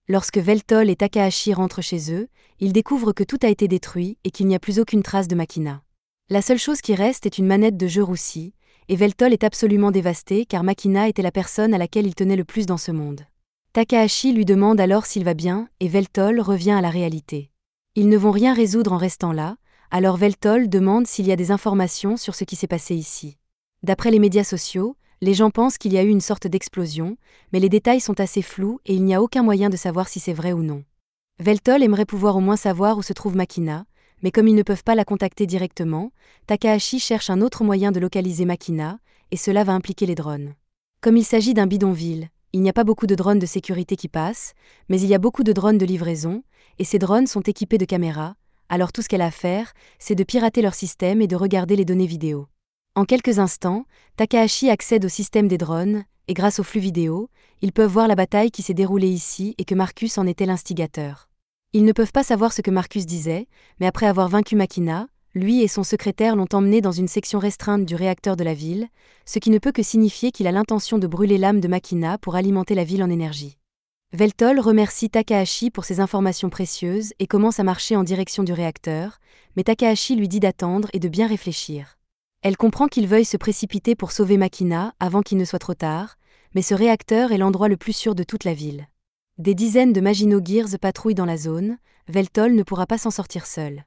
Lorsque Veltol et Takahashi rentrent chez eux, ils découvrent que tout a été détruit et qu'il n'y a plus aucune trace de Makina. La seule chose qui reste est une manette de jeu roussie, et Veltol est absolument dévasté car Makina était la personne à laquelle il tenait le plus dans ce monde. Takahashi lui demande alors s'il va bien, et Veltol revient à la réalité. Ils ne vont rien résoudre en restant là, alors Veltol demande s'il y a des informations sur ce qui s'est passé ici. D'après les médias sociaux, les gens pensent qu'il y a eu une sorte d'explosion, mais les détails sont assez flous et il n'y a aucun moyen de savoir si c'est vrai ou non. Veltol aimerait pouvoir au moins savoir où se trouve Makina, mais comme ils ne peuvent pas la contacter directement, Takahashi cherche un autre moyen de localiser Makina, et cela va impliquer les drones. Comme il s'agit d'un bidonville, il n'y a pas beaucoup de drones de sécurité qui passent, mais il y a beaucoup de drones de livraison, et ces drones sont équipés de caméras, alors tout ce qu'elle a à faire, c'est de pirater leur système et de regarder les données vidéo. En quelques instants, Takahashi accède au système des drones, et grâce au flux vidéo, ils peuvent voir la bataille qui s'est déroulée ici et que Marcus en était l'instigateur. Ils ne peuvent pas savoir ce que Marcus disait, mais après avoir vaincu Makina, lui et son secrétaire l'ont emmené dans une section restreinte du réacteur de la ville, ce qui ne peut que signifier qu'il a l'intention de brûler l'âme de Makina pour alimenter la ville en énergie. Veltol remercie Takahashi pour ses informations précieuses et commence à marcher en direction du réacteur, mais Takahashi lui dit d'attendre et de bien réfléchir. Elle comprend qu'il veuille se précipiter pour sauver Makina avant qu'il ne soit trop tard, mais ce réacteur est l'endroit le plus sûr de toute la ville. Des dizaines de Maginot Gears patrouillent dans la zone, Veltol ne pourra pas s'en sortir seule.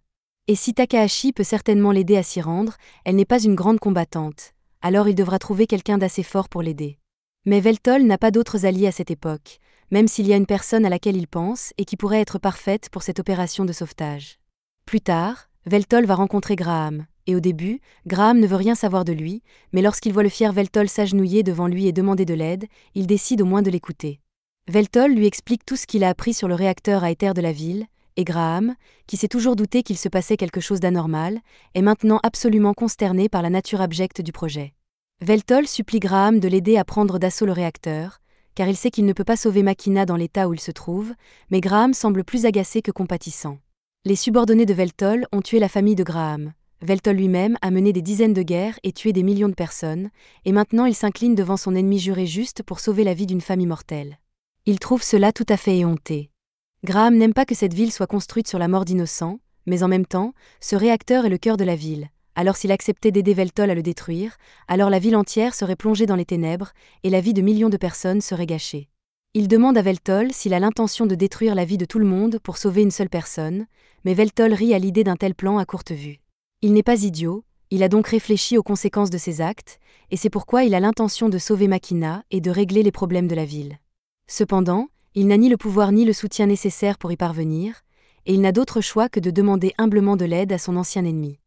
Et si Takahashi peut certainement l'aider à s'y rendre, elle n'est pas une grande combattante, alors il devra trouver quelqu'un d'assez fort pour l'aider. Mais Veltol n'a pas d'autres alliés à cette époque, même s'il y a une personne à laquelle il pense et qui pourrait être parfaite pour cette opération de sauvetage. Plus tard, Veltol va rencontrer Graham, et au début, Graham ne veut rien savoir de lui, mais lorsqu'il voit le fier Veltol s'agenouiller devant lui et demander de l'aide, il décide au moins de l'écouter. Veltol lui explique tout ce qu'il a appris sur le réacteur à éther de la ville, et Graham, qui s'est toujours douté qu'il se passait quelque chose d'anormal, est maintenant absolument consterné par la nature abjecte du projet. Veltol supplie Graham de l'aider à prendre d'assaut le réacteur, car il sait qu'il ne peut pas sauver Makina dans l'état où il se trouve, mais Graham semble plus agacé que compatissant. Les subordonnés de Veltol ont tué la famille de Graham. Veltol lui-même a mené des dizaines de guerres et tué des millions de personnes, et maintenant il s'incline devant son ennemi juré juste pour sauver la vie d'une femme immortelle. Il trouve cela tout à fait éhonté. Graham n'aime pas que cette ville soit construite sur la mort d'innocents, mais en même temps, ce réacteur est le cœur de la ville. Alors s'il acceptait d'aider Veltol à le détruire, alors la ville entière serait plongée dans les ténèbres, et la vie de millions de personnes serait gâchée. Il demande à Veltol s'il a l'intention de détruire la vie de tout le monde pour sauver une seule personne, mais Veltol rit à l'idée d'un tel plan à courte vue. Il n'est pas idiot, il a donc réfléchi aux conséquences de ses actes, et c'est pourquoi il a l'intention de sauver Makina et de régler les problèmes de la ville. Cependant, il n'a ni le pouvoir ni le soutien nécessaire pour y parvenir, et il n'a d'autre choix que de demander humblement de l'aide à son ancien ennemi.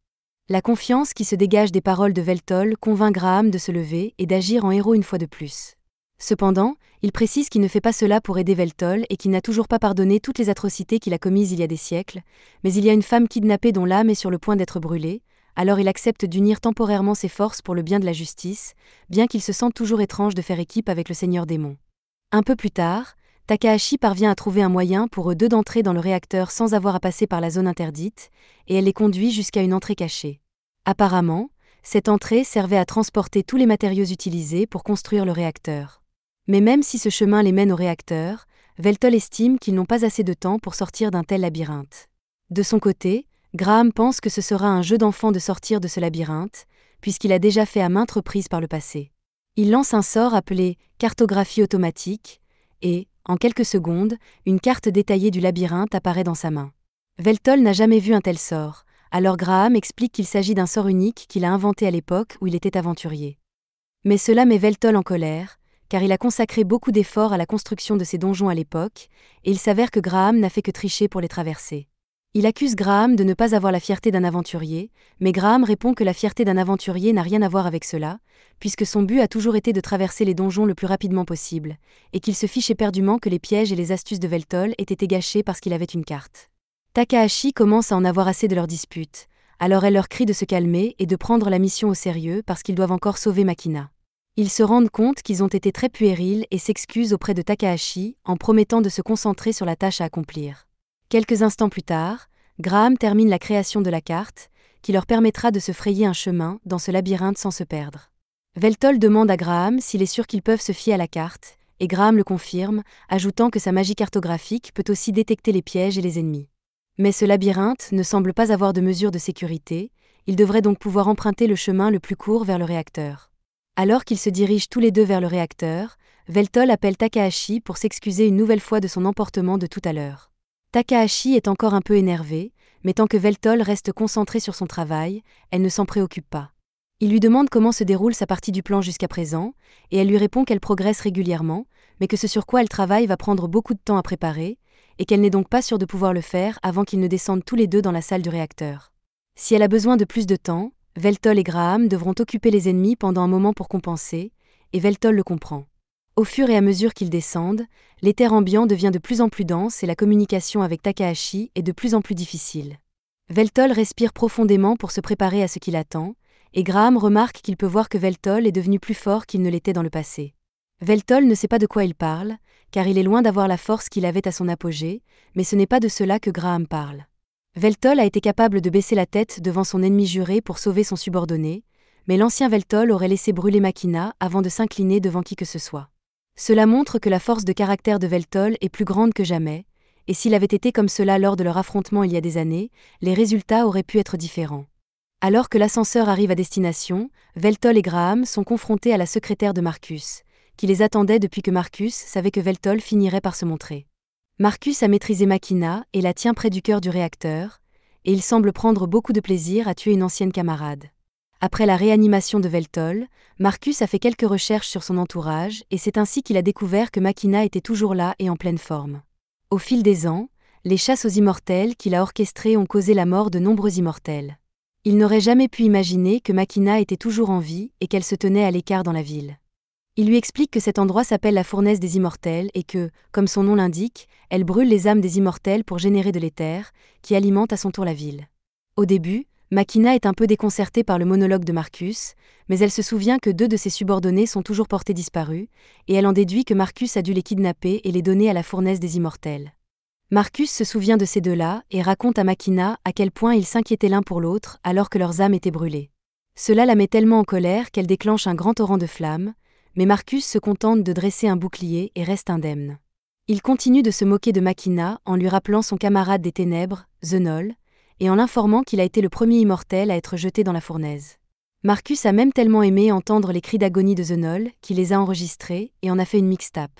La confiance qui se dégage des paroles de Veltol convainc Graham de se lever et d'agir en héros une fois de plus. Cependant, il précise qu'il ne fait pas cela pour aider Veltol et qu'il n'a toujours pas pardonné toutes les atrocités qu'il a commises il y a des siècles, mais il y a une femme kidnappée dont l'âme est sur le point d'être brûlée, alors il accepte d'unir temporairement ses forces pour le bien de la justice, bien qu'il se sente toujours étrange de faire équipe avec le Seigneur Démon. Un peu plus tard, Takahashi parvient à trouver un moyen pour eux deux d'entrer dans le réacteur sans avoir à passer par la zone interdite, et elle les conduit jusqu'à une entrée cachée. Apparemment, cette entrée servait à transporter tous les matériaux utilisés pour construire le réacteur. Mais même si ce chemin les mène au réacteur, Veltol estime qu'ils n'ont pas assez de temps pour sortir d'un tel labyrinthe. De son côté, Graham pense que ce sera un jeu d'enfant de sortir de ce labyrinthe, puisqu'il a déjà fait à maintes reprises par le passé. Il lance un sort appelé « cartographie automatique » et, en quelques secondes, une carte détaillée du labyrinthe apparaît dans sa main. Veltol n'a jamais vu un tel sort, alors Graham explique qu'il s'agit d'un sort unique qu'il a inventé à l'époque où il était aventurier. Mais cela met Veltol en colère, car il a consacré beaucoup d'efforts à la construction de ces donjons à l'époque, et il s'avère que Graham n'a fait que tricher pour les traverser. Il accuse Graham de ne pas avoir la fierté d'un aventurier, mais Graham répond que la fierté d'un aventurier n'a rien à voir avec cela, puisque son but a toujours été de traverser les donjons le plus rapidement possible, et qu'il se fiche éperdument que les pièges et les astuces de Veltol aient été gâchés parce qu'il avait une carte. Takahashi commence à en avoir assez de leur dispute, alors elle leur crie de se calmer et de prendre la mission au sérieux parce qu'ils doivent encore sauver Makina. Ils se rendent compte qu'ils ont été très puérils et s'excusent auprès de Takahashi en promettant de se concentrer sur la tâche à accomplir. Quelques instants plus tard, Graham termine la création de la carte, qui leur permettra de se frayer un chemin dans ce labyrinthe sans se perdre. Veltol demande à Graham s'il est sûr qu'ils peuvent se fier à la carte, et Graham le confirme, ajoutant que sa magie cartographique peut aussi détecter les pièges et les ennemis. Mais ce labyrinthe ne semble pas avoir de mesures de sécurité, ils devraient donc pouvoir emprunter le chemin le plus court vers le réacteur. Alors qu'ils se dirigent tous les deux vers le réacteur, Veltol appelle Takahashi pour s'excuser une nouvelle fois de son emportement de tout à l'heure. Takahashi est encore un peu énervé, mais tant que Veltol reste concentré sur son travail, elle ne s'en préoccupe pas. Il lui demande comment se déroule sa partie du plan jusqu'à présent, et elle lui répond qu'elle progresse régulièrement, mais que ce sur quoi elle travaille va prendre beaucoup de temps à préparer, et qu'elle n'est donc pas sûre de pouvoir le faire avant qu'ils ne descendent tous les deux dans la salle du réacteur. Si elle a besoin de plus de temps, Veltol et Graham devront occuper les ennemis pendant un moment pour compenser, et Veltol le comprend. Au fur et à mesure qu'ils descendent, l'éther ambiant devient de plus en plus dense et la communication avec Takahashi est de plus en plus difficile. Veltol respire profondément pour se préparer à ce qui l'attend, et Graham remarque qu'il peut voir que Veltol est devenu plus fort qu'il ne l'était dans le passé. Veltol ne sait pas de quoi il parle, car il est loin d'avoir la force qu'il avait à son apogée, mais ce n'est pas de cela que Graham parle. Veltol a été capable de baisser la tête devant son ennemi juré pour sauver son subordonné, mais l'ancien Veltol aurait laissé brûler Makina avant de s'incliner devant qui que ce soit. Cela montre que la force de caractère de Veltol est plus grande que jamais, et s'il avait été comme cela lors de leur affrontement il y a des années, les résultats auraient pu être différents. Alors que l'ascenseur arrive à destination, Veltol et Graham sont confrontés à la secrétaire de Marcus, qui les attendait depuis que Marcus savait que Veltol finirait par se montrer. Marcus a maîtrisé Machina et la tient près du cœur du réacteur, et il semble prendre beaucoup de plaisir à tuer une ancienne camarade. Après la réanimation de Veltol, Marcus a fait quelques recherches sur son entourage et c'est ainsi qu'il a découvert que Machina était toujours là et en pleine forme. Au fil des ans, les chasses aux immortels qu'il a orchestrées ont causé la mort de nombreux immortels. Il n'aurait jamais pu imaginer que Machina était toujours en vie et qu'elle se tenait à l'écart dans la ville. Il lui explique que cet endroit s'appelle la fournaise des immortels et que, comme son nom l'indique, elle brûle les âmes des immortels pour générer de l'éther, qui alimente à son tour la ville. Au début, Machina est un peu déconcertée par le monologue de Marcus, mais elle se souvient que 2 de ses subordonnés sont toujours portés disparus, et elle en déduit que Marcus a dû les kidnapper et les donner à la fournaise des immortels. Marcus se souvient de ces 2-là et raconte à Machina à quel point ils s'inquiétaient l'un pour l'autre alors que leurs âmes étaient brûlées. Cela la met tellement en colère qu'elle déclenche un grand torrent de flammes, mais Marcus se contente de dresser un bouclier et reste indemne. Il continue de se moquer de Machina en lui rappelant son camarade des ténèbres, Zenoll, et en l'informant qu'il a été le premier immortel à être jeté dans la fournaise. Marcus a même tellement aimé entendre les cris d'agonie de Zenoll qu'il les a enregistrés et en a fait une mixtape.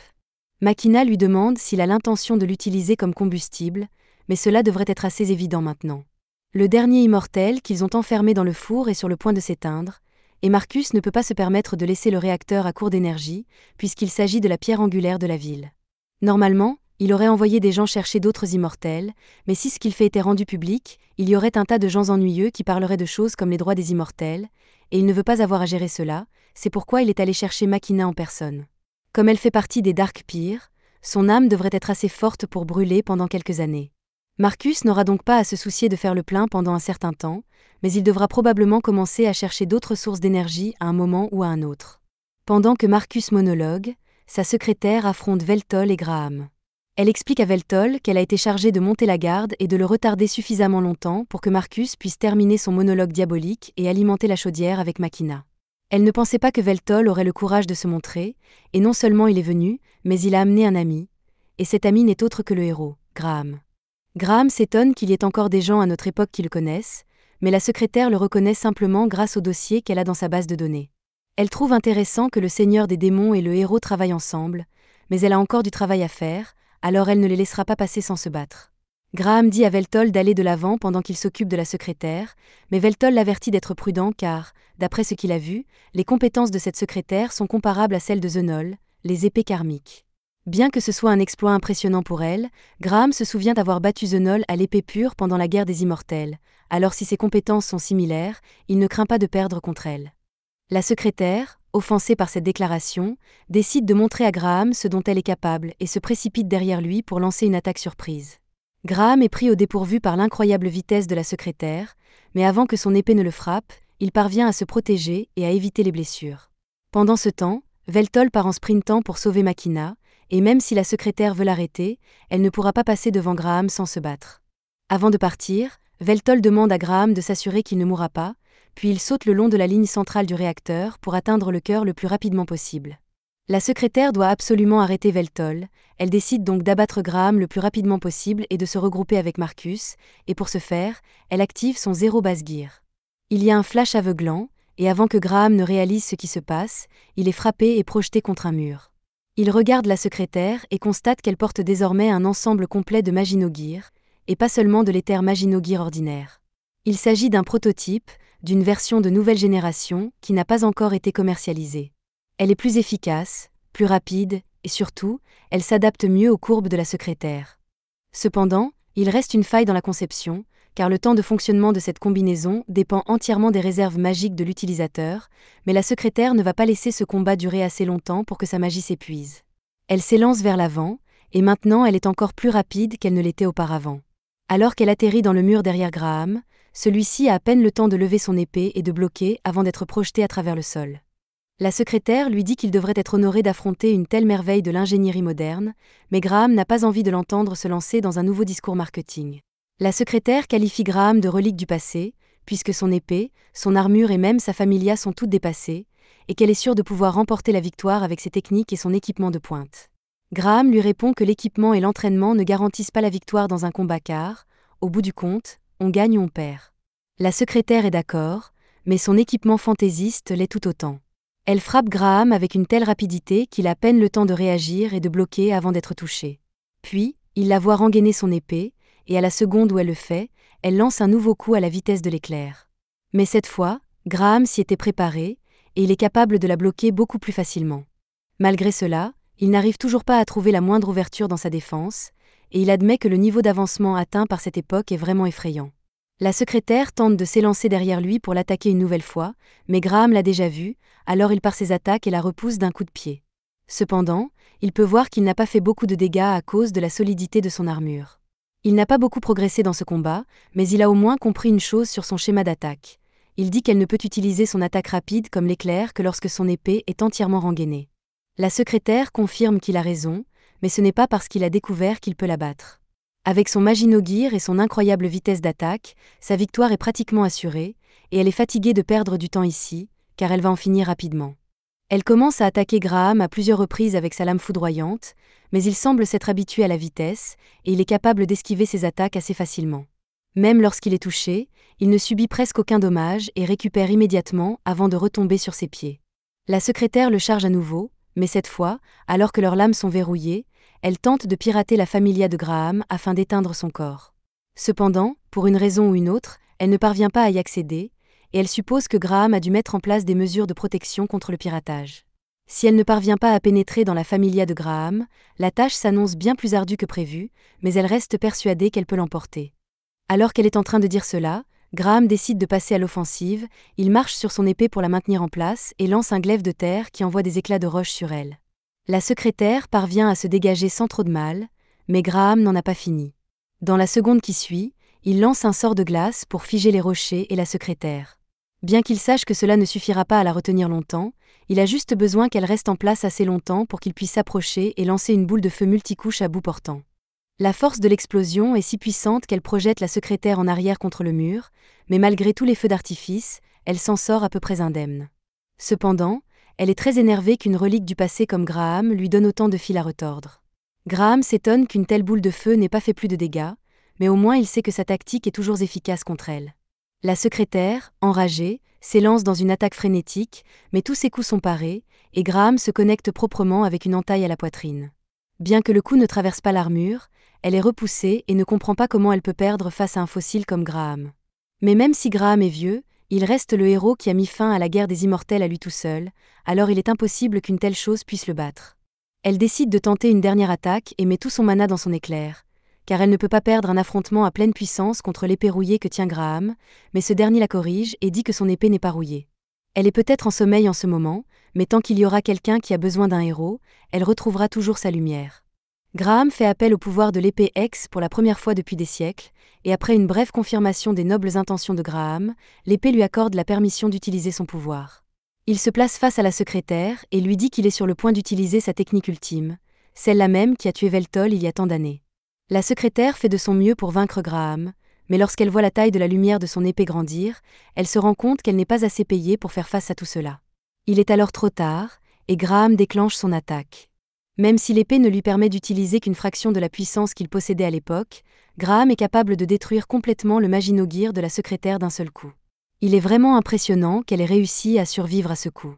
Machina lui demande s'il a l'intention de l'utiliser comme combustible, mais cela devrait être assez évident maintenant. Le dernier immortel qu'ils ont enfermé dans le four est sur le point de s'éteindre, et Marcus ne peut pas se permettre de laisser le réacteur à court d'énergie, puisqu'il s'agit de la pierre angulaire de la ville. Normalement, il aurait envoyé des gens chercher d'autres immortels, mais si ce qu'il fait était rendu public, il y aurait un tas de gens ennuyeux qui parleraient de choses comme les droits des immortels, et il ne veut pas avoir à gérer cela, c'est pourquoi il est allé chercher Machina en personne. Comme elle fait partie des Dark Peers, son âme devrait être assez forte pour brûler pendant quelques années. Marcus n'aura donc pas à se soucier de faire le plein pendant un certain temps, mais il devra probablement commencer à chercher d'autres sources d'énergie à un moment ou à un autre. Pendant que Marcus monologue, sa secrétaire affronte Veltol et Graham. Elle explique à Veltol qu'elle a été chargée de monter la garde et de le retarder suffisamment longtemps pour que Marcus puisse terminer son monologue diabolique et alimenter la chaudière avec Machina. Elle ne pensait pas que Veltol aurait le courage de se montrer, et non seulement il est venu, mais il a amené un ami, et cet ami n'est autre que le héros, Graham. Graham s'étonne qu'il y ait encore des gens à notre époque qui le connaissent, mais la secrétaire le reconnaît simplement grâce au dossier qu'elle a dans sa base de données. Elle trouve intéressant que le seigneur des démons et le héros travaillent ensemble, mais elle a encore du travail à faire, alors elle ne les laissera pas passer sans se battre. Graham dit à Veltol d'aller de l'avant pendant qu'il s'occupe de la secrétaire, mais Veltol l'avertit d'être prudent car, d'après ce qu'il a vu, les compétences de cette secrétaire sont comparables à celles de Zenoll, les épées karmiques. Bien que ce soit un exploit impressionnant pour elle, Graham se souvient avoir battu Zenoll à l'épée pure pendant la guerre des immortels, alors si ses compétences sont similaires, il ne craint pas de perdre contre elle. La secrétaire, offensée par cette déclaration, décide de montrer à Graham ce dont elle est capable et se précipite derrière lui pour lancer une attaque surprise. Graham est pris au dépourvu par l'incroyable vitesse de la secrétaire, mais avant que son épée ne le frappe, il parvient à se protéger et à éviter les blessures. Pendant ce temps, Veltol part en sprintant pour sauver Machina, et même si la secrétaire veut l'arrêter, elle ne pourra pas passer devant Graham sans se battre. Avant de partir, Veltol demande à Graham de s'assurer qu'il ne mourra pas, puis il saute le long de la ligne centrale du réacteur pour atteindre le cœur le plus rapidement possible. La secrétaire doit absolument arrêter Veltol, elle décide donc d'abattre Graham le plus rapidement possible et de se regrouper avec Marcus, et pour ce faire, elle active son zéro base gear. Il y a un flash aveuglant, et avant que Graham ne réalise ce qui se passe, il est frappé et projeté contre un mur. Il regarde la secrétaire et constate qu'elle porte désormais un ensemble complet de Magino-Gear, et pas seulement de l'éther Magino-Gear ordinaire. Il s'agit d'un prototype, d'une version de nouvelle génération qui n'a pas encore été commercialisée. Elle est plus efficace, plus rapide, et surtout, elle s'adapte mieux aux courbes de la secrétaire. Cependant, il reste une faille dans la conception, car le temps de fonctionnement de cette combinaison dépend entièrement des réserves magiques de l'utilisateur, mais la secrétaire ne va pas laisser ce combat durer assez longtemps pour que sa magie s'épuise. Elle s'élance vers l'avant, et maintenant elle est encore plus rapide qu'elle ne l'était auparavant. Alors qu'elle atterrit dans le mur derrière Graham, celui-ci a à peine le temps de lever son épée et de bloquer avant d'être projeté à travers le sol. La secrétaire lui dit qu'il devrait être honoré d'affronter une telle merveille de l'ingénierie moderne, mais Graham n'a pas envie de l'entendre se lancer dans un nouveau discours marketing. La secrétaire qualifie Graham de relique du passé, puisque son épée, son armure et même sa familia sont toutes dépassées, et qu'elle est sûre de pouvoir remporter la victoire avec ses techniques et son équipement de pointe. Graham lui répond que l'équipement et l'entraînement ne garantissent pas la victoire dans un combat car, au bout du compte, on gagne ou on perd. La secrétaire est d'accord, mais son équipement fantaisiste l'est tout autant. Elle frappe Graham avec une telle rapidité qu'il a à peine le temps de réagir et de bloquer avant d'être touché. Puis, il la voit rengainer son épée, et à la seconde où elle le fait, elle lance un nouveau coup à la vitesse de l'éclair. Mais cette fois, Graham s'y était préparé, et il est capable de la bloquer beaucoup plus facilement. Malgré cela, il n'arrive toujours pas à trouver la moindre ouverture dans sa défense, et il admet que le niveau d'avancement atteint par cette époque est vraiment effrayant. La secrétaire tente de s'élancer derrière lui pour l'attaquer une nouvelle fois, mais Graham l'a déjà vue, alors il part ses attaques et la repousse d'un coup de pied. Cependant, il peut voir qu'il n'a pas fait beaucoup de dégâts à cause de la solidité de son armure. Il n'a pas beaucoup progressé dans ce combat, mais il a au moins compris une chose sur son schéma d'attaque. Il dit qu'elle ne peut utiliser son attaque rapide comme l'éclair que lorsque son épée est entièrement rengainée. La secrétaire confirme qu'il a raison, mais ce n'est pas parce qu'il a découvert qu'il peut la battre. Avec son Maginot-Gear et son incroyable vitesse d'attaque, sa victoire est pratiquement assurée, et elle est fatiguée de perdre du temps ici, car elle va en finir rapidement. Elle commence à attaquer Graham à plusieurs reprises avec sa lame foudroyante, mais il semble s'être habitué à la vitesse, et il est capable d'esquiver ses attaques assez facilement. Même lorsqu'il est touché, il ne subit presque aucun dommage et récupère immédiatement avant de retomber sur ses pieds. La secrétaire le charge à nouveau, mais cette fois, alors que leurs lames sont verrouillées, elle tente de pirater la familia de Graham afin d'éteindre son corps. Cependant, pour une raison ou une autre, elle ne parvient pas à y accéder, et elle suppose que Graham a dû mettre en place des mesures de protection contre le piratage. Si elle ne parvient pas à pénétrer dans la familia de Graham, la tâche s'annonce bien plus ardue que prévu, mais elle reste persuadée qu'elle peut l'emporter. Alors qu'elle est en train de dire cela, Graham décide de passer à l'offensive, il marche sur son épée pour la maintenir en place et lance un glaive de terre qui envoie des éclats de roche sur elle. La secrétaire parvient à se dégager sans trop de mal, mais Graham n'en a pas fini. Dans la seconde qui suit, il lance un sort de glace pour figer les rochers et la secrétaire. Bien qu'il sache que cela ne suffira pas à la retenir longtemps, il a juste besoin qu'elle reste en place assez longtemps pour qu'il puisse s'approcher et lancer une boule de feu multicouche à bout portant. La force de l'explosion est si puissante qu'elle projette la secrétaire en arrière contre le mur, mais malgré tous les feux d'artifice, elle s'en sort à peu près indemne. Cependant, elle est très énervée qu'une relique du passé comme Graham lui donne autant de fil à retordre. Graham s'étonne qu'une telle boule de feu n'ait pas fait plus de dégâts, mais au moins il sait que sa tactique est toujours efficace contre elle. La secrétaire, enragée, s'élance dans une attaque frénétique, mais tous ses coups sont parés, et Graham se connecte proprement avec une entaille à la poitrine. Bien que le coup ne traverse pas l'armure, elle est repoussée et ne comprend pas comment elle peut perdre face à un fossile comme Graham. Mais même si Graham est vieux, il reste le héros qui a mis fin à la guerre des immortels à lui tout seul, alors il est impossible qu'une telle chose puisse le battre. Elle décide de tenter une dernière attaque et met tout son mana dans son éclair, car elle ne peut pas perdre un affrontement à pleine puissance contre l'épée rouillée que tient Graham, mais ce dernier la corrige et dit que son épée n'est pas rouillée. Elle est peut-être en sommeil en ce moment, mais tant qu'il y aura quelqu'un qui a besoin d'un héros, elle retrouvera toujours sa lumière. Graham fait appel au pouvoir de l'épée X pour la première fois depuis des siècles, et après une brève confirmation des nobles intentions de Graham, l'épée lui accorde la permission d'utiliser son pouvoir. Il se place face à la secrétaire et lui dit qu'il est sur le point d'utiliser sa technique ultime, celle-là même qui a tué Veltol il y a tant d'années. La secrétaire fait de son mieux pour vaincre Graham, mais lorsqu'elle voit la taille de la lumière de son épée grandir, elle se rend compte qu'elle n'est pas assez payée pour faire face à tout cela. Il est alors trop tard, et Graham déclenche son attaque. Même si l'épée ne lui permet d'utiliser qu'une fraction de la puissance qu'il possédait à l'époque, Graham est capable de détruire complètement le Maginot-Gear de la secrétaire d'un seul coup. Il est vraiment impressionnant qu'elle ait réussi à survivre à ce coup.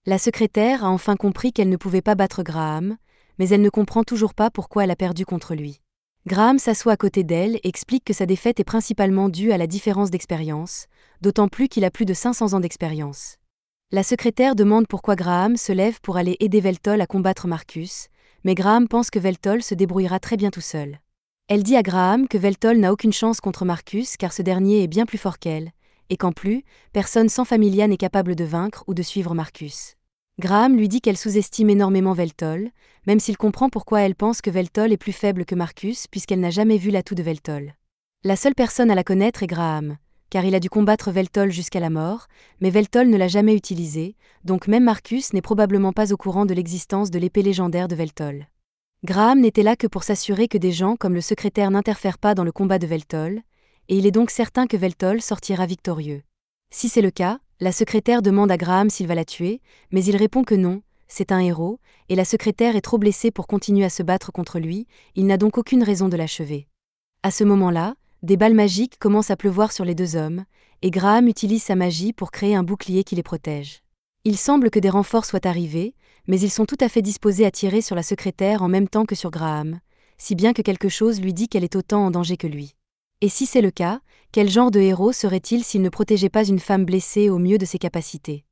La secrétaire a enfin compris qu'elle ne pouvait pas battre Graham, mais elle ne comprend toujours pas pourquoi elle a perdu contre lui. Graham s'assoit à côté d'elle et explique que sa défaite est principalement due à la différence d'expérience, d'autant plus qu'il a plus de 500 ans d'expérience. La secrétaire demande pourquoi Graham se lève pour aller aider Veltol à combattre Marcus, mais Graham pense que Veltol se débrouillera très bien tout seul. Elle dit à Graham que Veltol n'a aucune chance contre Marcus car ce dernier est bien plus fort qu'elle, et qu'en plus, personne sans Familia n'est capable de vaincre ou de suivre Marcus. Graham lui dit qu'elle sous-estime énormément Veltol, même s'il comprend pourquoi elle pense que Veltol est plus faible que Marcus puisqu'elle n'a jamais vu l'atout de Veltol. La seule personne à la connaître est Graham, car il a dû combattre Veltol jusqu'à la mort, mais Veltol ne l'a jamais utilisé, donc même Marcus n'est probablement pas au courant de l'existence de l'épée légendaire de Veltol. Graham n'était là que pour s'assurer que des gens comme le secrétaire n'interfèrent pas dans le combat de Veltol, et il est donc certain que Veltol sortira victorieux. Si c'est le cas, La secrétaire demande à Graham s'il va la tuer, mais il répond que non, c'est un héros, et la secrétaire est trop blessée pour continuer à se battre contre lui, il n'a donc aucune raison de l'achever. À ce moment-là, des balles magiques commencent à pleuvoir sur les deux hommes, et Graham utilise sa magie pour créer un bouclier qui les protège. Il semble que des renforts soient arrivés, mais ils sont tout à fait disposés à tirer sur la secrétaire en même temps que sur Graham, si bien que quelque chose lui dit qu'elle est autant en danger que lui. Et si c'est le cas, quel genre de héros serait-il s'il ne protégeait pas une femme blessée au mieux de ses capacités?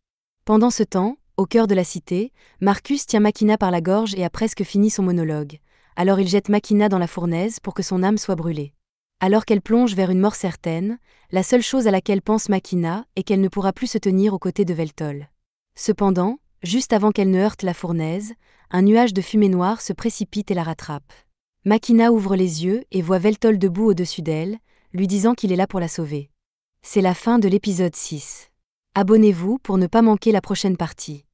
Pendant ce temps, au cœur de la cité, Marcus tient Makina par la gorge et a presque fini son monologue. Alors il jette Makina dans la fournaise pour que son âme soit brûlée. Alors qu'elle plonge vers une mort certaine, la seule chose à laquelle pense Makina est qu'elle ne pourra plus se tenir aux côtés de Veltol. Cependant, juste avant qu'elle ne heurte la fournaise, un nuage de fumée noire se précipite et la rattrape. Makina ouvre les yeux et voit Veltol debout au-dessus d'elle, lui disant qu'il est là pour la sauver. C'est la fin de l'épisode 6. Abonnez-vous pour ne pas manquer la prochaine partie.